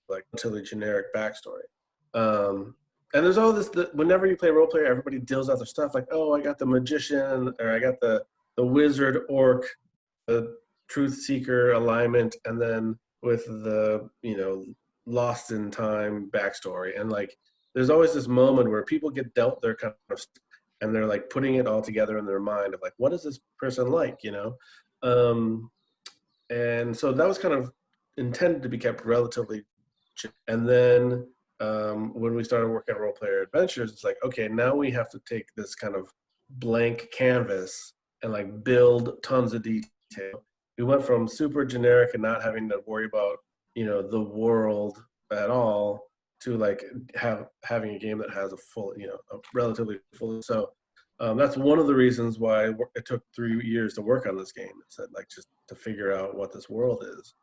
B: like relatively generic backstory. and there's all this, whenever you play role player, everybody deals out their stuff like, oh, I got the magician, or I got the wizard, orc, the truth seeker alignment, and then with the, lost in time backstory. And like, there's always this moment where people get dealt their kind of, and they're like putting it all together in their mind of like, what is this person like, and so that was kind of intended to be kept relatively. And then when we started working on role player adventures, it's like, okay, now we have to take this kind of blank canvas and like build tons of detail. We went from super generic and not having to worry about, the world at all, to like having a game that has a full, a relatively full. So that's one of the reasons why it took 3 years to work on this game. It's that, like, just to figure out what this world is.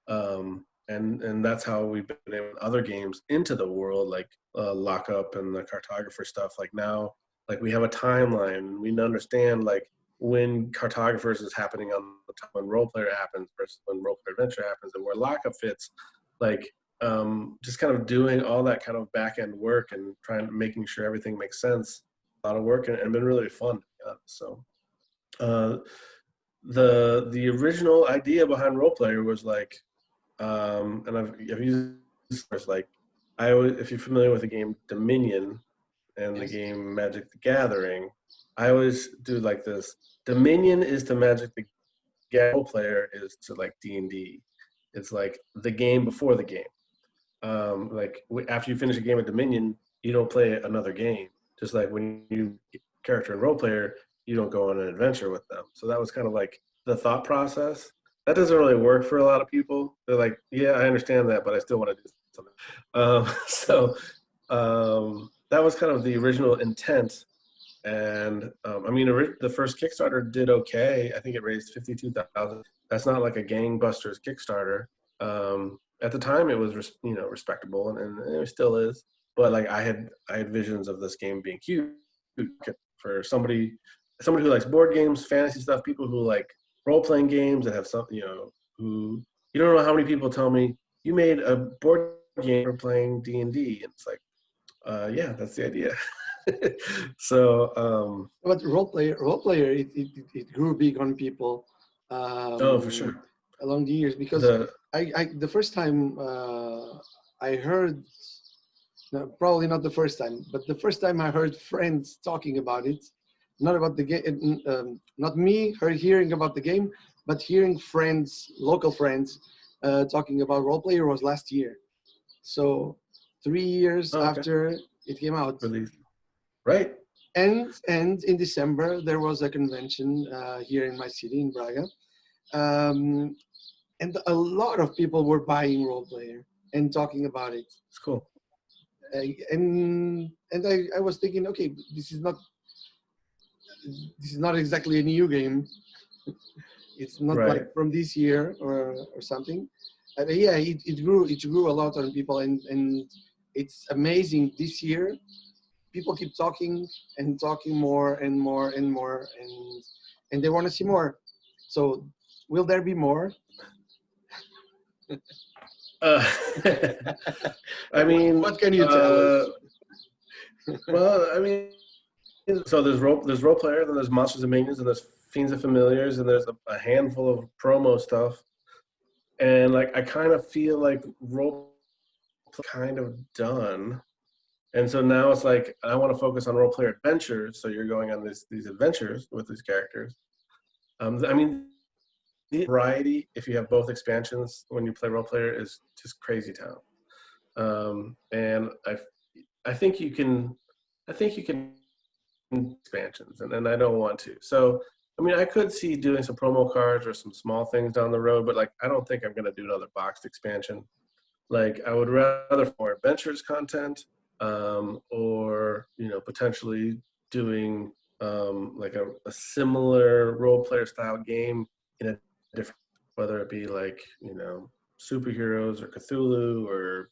B: And that's how we've been able to other games into the world, like Lockup and the cartographer stuff. Like now, like we have a timeline. We understand like when cartographers is happening on the time when role player happens versus when role player adventure happens, and where Lockup fits. Like just kind of doing all that kind of back end work and making sure everything makes sense. A lot of work, and been really fun. So the original idea behind role player was like, and I've used this, like, if you're familiar with the game Dominion and the game Magic the Gathering, I always do like this. Dominion is to Magic the Gathering, role player is to like D&D. It's like the game before the game. Like after you finish a game of Dominion, you don't play another game. Just like when you character and role player, you don't go on an adventure with them. So that was kind of like the thought process. That doesn't really work for a lot of people. They're like, yeah, I understand that, but I still want to do something. That was kind of the original intent. And I mean, the first Kickstarter did okay. I think it raised $52,000. That's not like a gangbusters Kickstarter. At the time, it was respectable, and it still is. But like I had visions of this game being huge for somebody who likes board games, fantasy stuff, people who like role-playing games that have something, who, you don't know how many people tell me, you made a board game for playing D&D. And it's like, yeah, that's the idea. So
A: but role player it grew big on people
B: oh, for sure.
A: along the years, because the first time I heard, no, probably not the first time, but the first time I heard friends talking about it, not about the game, not me hearing about the game, but hearing friends, local friends, talking about role player was last year. So 3 years after it came out.
B: Right.
A: And in December there was a convention here in my city, in Braga, and a lot of people were buying role player and talking about it.
B: It's cool.
A: And I was thinking, okay, this is not exactly a new game. It's not
B: right.
A: like from this year or something. Yeah, it grew a lot on people, and it's amazing this year. People keep talking and talking more and more and more, and they want to see more. So will there be more?
B: I mean,
A: what can you tell us?
B: Well, I mean, so there's role player, then there's monsters and minions, and there's fiends and familiars, and there's a handful of promo stuff. And like I kind of feel like role kind of done. And so now it's like I want to focus on role player adventures. So you're going on these adventures with these characters. I mean, the variety, if you have both expansions when you play role player, is just crazy town. And I think you can expansions, and I don't want to. So I mean, I could see doing some promo cards or some small things down the road, but like I don't think I'm going to do another boxed expansion. Like I would rather more adventures content, or potentially doing like a similar role player style game in a different, whether it be like superheroes or Cthulhu or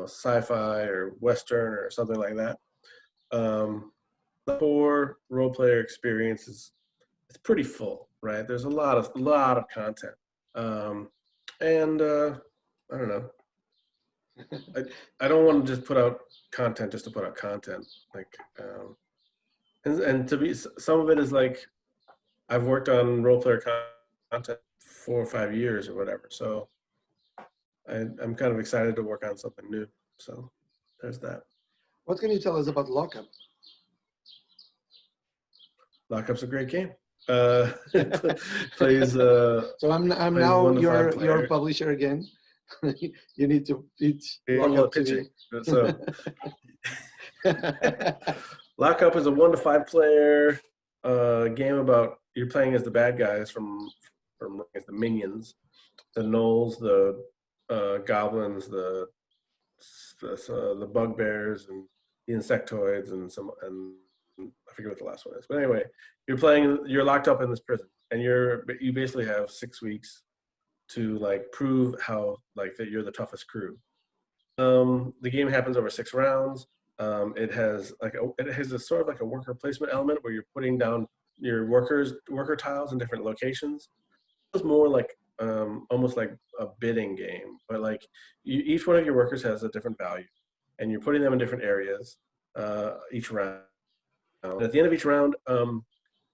B: sci-fi or Western or something like that. The core role player experience it's pretty full, right? There's a lot of content, and I don't know. I don't want to just put out content just to put out content. Like, and to be, some of it is like, I've worked on role player content 4 or 5 years or whatever. So I'm kind of excited to work on something new. So there's that.
A: What can you tell us about Lockup?
B: Lockup's a great game. Plays.
A: So I'm
B: plays
A: now
B: 1 to 5
A: your
B: player.
A: publisher again. You need to pitch
B: Well,
A: Lockup to me.
B: pitching. So Lockup is a 1 to 5 player game about, you're playing as the bad guys from the minions, the gnolls, the goblins, the bugbears, and the insectoids, and I forget what the last one is. But anyway, you're locked up in this prison, and you basically have 6 weeks to like prove how like that you're the toughest crew. The game happens over 6 rounds. It has a sort of like a worker placement element where you're putting down your worker tiles in different locations. It's more like almost like a bidding game, but like each one of your workers has a different value, and you're putting them in different areas each round. And at the end of each round,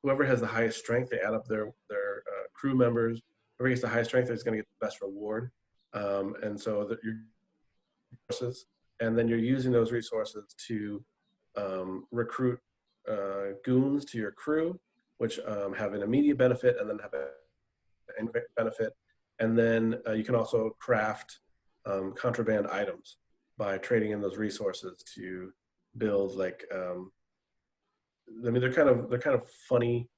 B: whoever has the highest strength, they add up their crew members. Whoever gets the highest strength is going to get the best reward. And so that your resources, and then you're using those resources to recruit goons to your crew, which have an immediate benefit and then have an benefit. And then you can also craft contraband items by trading in those resources to build like I mean, they're kind of funny.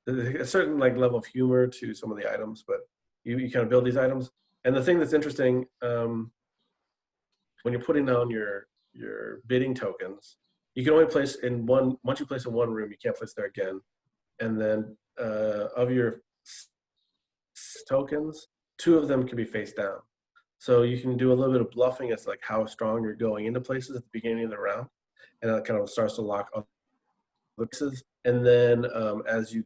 B: There's a certain like level of humor to some of the items, but you kind of build these items. And the thing that's interesting, when you're putting down your bidding tokens, you can only place in one. Once you place in one room, you can't place there again. And then of your tokens, 2 of them can be face down. So you can do a little bit of bluffing as like how strong you're going into places at the beginning of the round, and that kind of starts to lock up the pieces. And then as you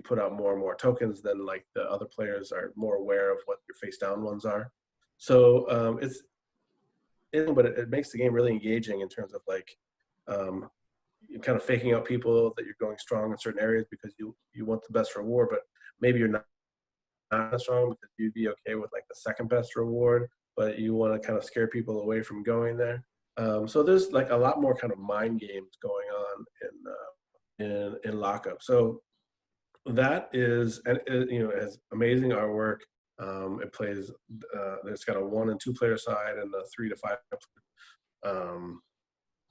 B: put out more and more tokens, then like the other players are more aware of what your face down ones are. So but it makes the game really engaging in terms of like you're kind of faking out people that you're going strong in certain areas because you want the best reward, but maybe you're not strong because you'd be okay with like the second best reward, but you want to kind of scare people away from going there. So there's like a lot more kind of mind games going on in Lockup. So that is, and it has amazing artwork. It plays. It's got a 1 and 2 player side and a 3 to 5.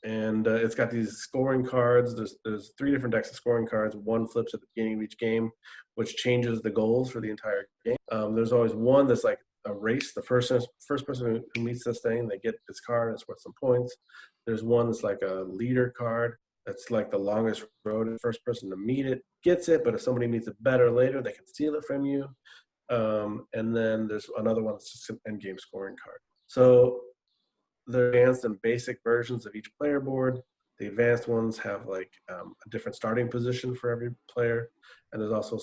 B: And it's got these scoring cards. There's 3 different decks of scoring cards. One flips at the beginning of each game, which changes the goals for the entire game. There's always one that's like a race. The first person who meets this thing, they get this card. It's worth some points. There's one that's like a leader card. That's like the longest road. The first person to meet it gets it, but if somebody meets it better later, they can steal it from you. And then there's another one that's just an end game scoring card. So the advanced and basic versions of each player board. The advanced ones have like a different starting position for every player, and there's also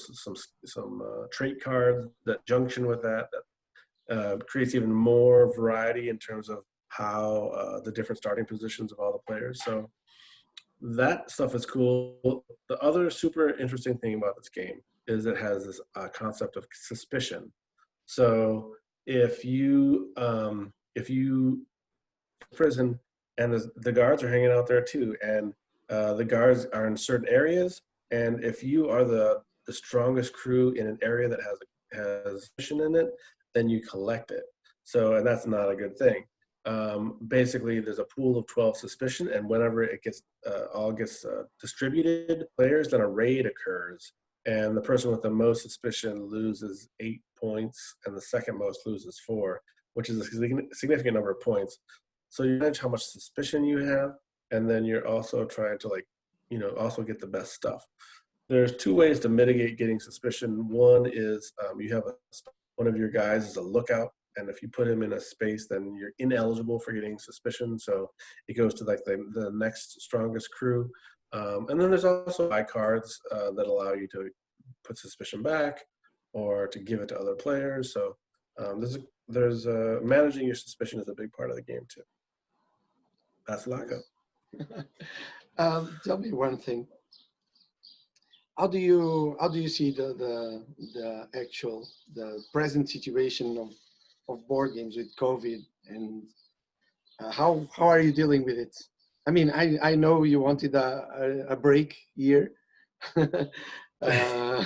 B: some trait cards that junction with that creates even more variety in terms of how the different starting positions of all the players. So that stuff is cool. The other super interesting thing about this game is it has this concept of suspicion. So if you prison and the guards are hanging out there too, and the guards are in certain areas, and if you are the strongest crew in an area that has suspicion in it, then you collect it. So, and that's not a good thing. Basically, there's a pool of 12 suspicion, and whenever it gets distributed players, then a raid occurs, and the person with the most suspicion loses 8 points, and the second most loses 4, which is a significant number of points. So you manage how much suspicion you have, and then you're also trying to also get the best stuff. There's 2 ways to mitigate getting suspicion. One is you have one of your guys is a lookout, and if you put him in a space, then you're ineligible for getting suspicion. So it goes to like the next strongest crew. And then there's also buy cards that allow you to put suspicion back or to give it to other players. So there's there's managing your suspicion is a big part of the game too. That's Laco.
A: Tell me one thing. How do you see the actual the present situation of board games with COVID, and how are you dealing with it? I mean, I know you wanted a break year. uh,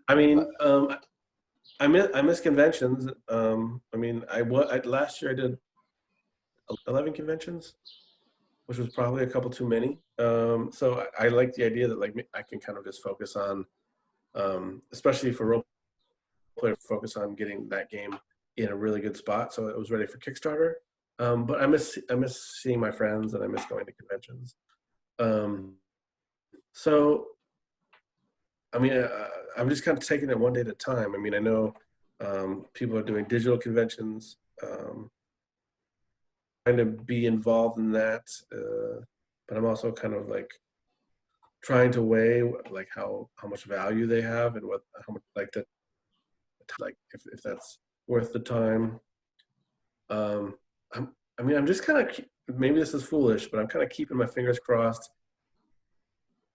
B: I mean,
A: but
B: I miss conventions. I mean, last year I did 11 conventions, which was probably a couple too many. So I like the idea that like I can kind of just focus on, especially for role player, focus on getting that game in a really good spot. So it was ready for Kickstarter. But I miss seeing my friends, and I miss going to conventions. So I mean, I'm just kind of taking it one day at a time. I mean, I know people are doing digital conventions. Trying to be involved in that, but I'm also kind of like trying to weigh like how much value they have and what how much like that like if that's worth the time. Um, I mean, I'm just kind of maybe this is foolish, but I'm kind of keeping my fingers crossed.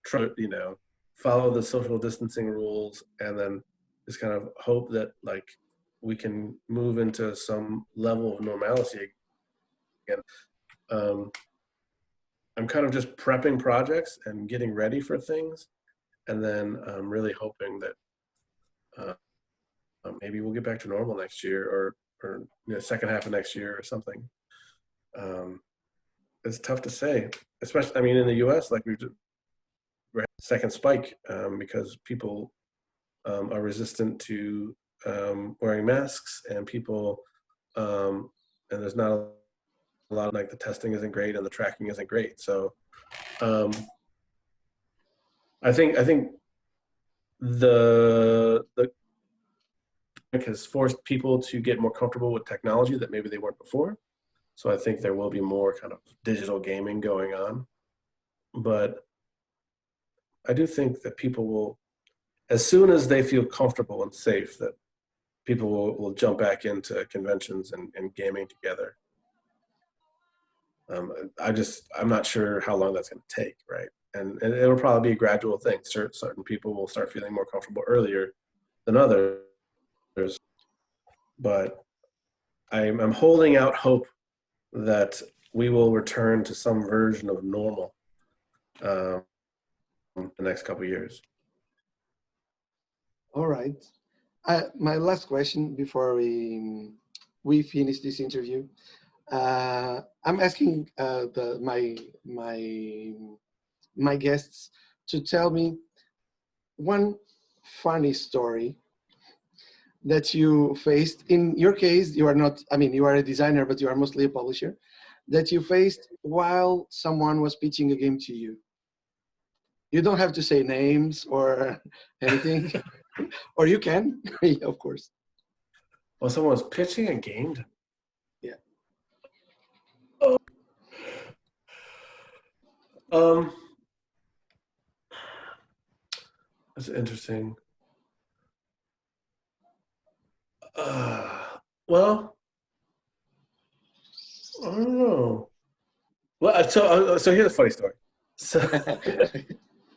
B: Try to follow the social distancing rules, and then just kind of hope that like we can move into some level of normalcy again. Um, I'm kind of just prepping projects and getting ready for things, and then I'm really hoping that uh, maybe we'll get back to normal next year, or second half of next year or something. It's tough to say, especially I mean in the U.S. like we're second spike because people are resistant to wearing masks, and people and there's not a lot of like the testing isn't great and the tracking isn't great. So um, I think the has forced people to get more comfortable with technology that maybe they weren't before. So I think there will be more kind of digital gaming going on. But I do think that people will, as soon as they feel comfortable and safe, that people will jump back into conventions and gaming together. I'm not sure how long that's going to take, right? And it'll probably be a gradual thing. Certain people will start feeling more comfortable earlier than others, but I'm holding out hope that we will return to some version of normal um, the next couple of years.
A: all right. My last question before we finish this interview. I'm asking my guests to tell me one funny story that you faced. In your case, you are not, I mean, you are a designer, but you are mostly a publisher, that you faced while someone was pitching a game to you. You don't have to say names or anything, or you can, yeah, of course.
B: Well, someone was pitching a game to me.
A: Yeah.
B: Oh. That's interesting. Well, I don't know. Well, so here's a funny story. So,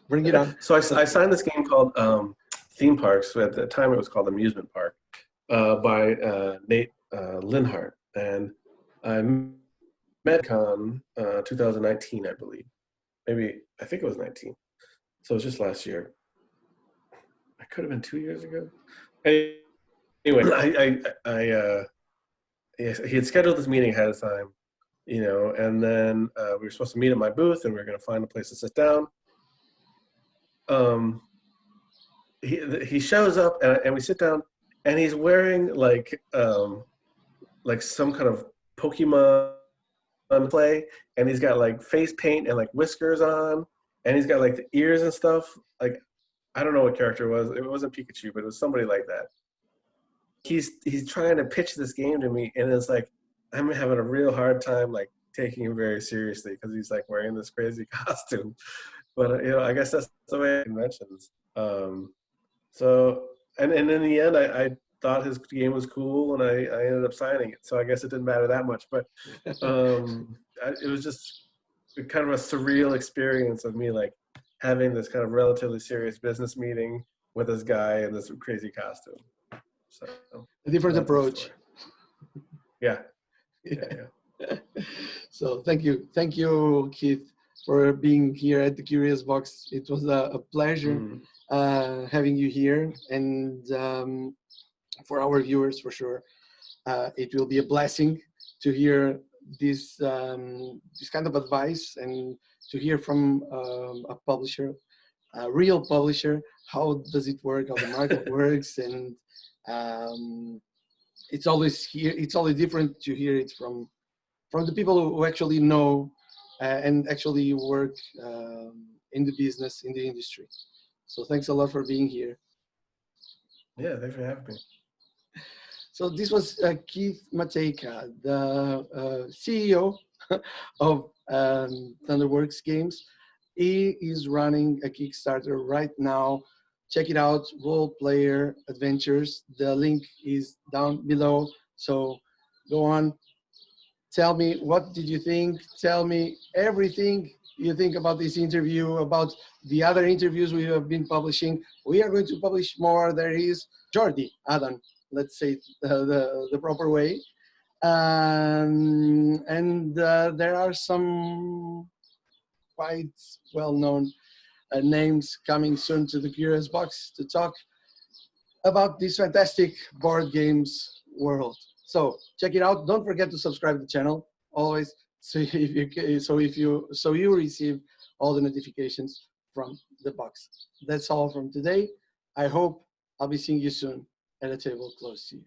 A: Bring it on.
B: so I signed this game called Theme Parks. At the time, it was called Amusement Park by Nate Linhart, and I met Con 2019, I believe. Maybe I think it was 19. So it was just last year. I could have been 2 years ago. Anyway, he had scheduled this meeting ahead of time, and then we were supposed to meet at my booth, and we were going to find a place to sit down. He shows up, and we sit down, and he's wearing like some kind of Pokemon play, and he's got like face paint and like whiskers on, and he's got like the ears and stuff. Like I don't know what character it was. It wasn't Pikachu, but it was somebody like that. He's trying to pitch this game to me, and it's like I'm having a real hard time like taking him very seriously because he's like wearing this crazy costume. But I guess that's the way it conventions. So and in the end, thought his game was cool, and I ended up signing it. So I guess it didn't matter that much, but it was just kind of a surreal experience of me like having this kind of relatively serious business meeting with this guy in this crazy costume. So
A: A different
B: that's my
A: approach.
B: story. Yeah. Yeah.
A: So thank you, Keith, for being here at the Curious Box. It was a pleasure having you here, and for our viewers, for sure, it will be a blessing to hear this this kind of advice and to hear from a publisher, a real publisher. How does it work? How the market works, and it's always here. It's always different to hear it from the people who actually know and actually work in the business, in the industry. So thanks a lot for being here.
B: Yeah, thanks for having me.
A: So this was Keith Matejka, the CEO of Thunderworks Games. He is running a Kickstarter right now. Check it out, Role Player Adventures. The link is down below. So go on, tell me, what did you think? Tell me everything you think about this interview, about the other interviews we have been publishing. We are going to publish more. There is Jordi, Adam, let's say the proper way. And there are some quite well-known names coming soon to the Curious Box to talk about this fantastic board games world. So check it out. Don't forget to subscribe to the channel always, so you receive all the notifications from the box. That's all from today. I hope I'll be seeing you soon at a table close to you.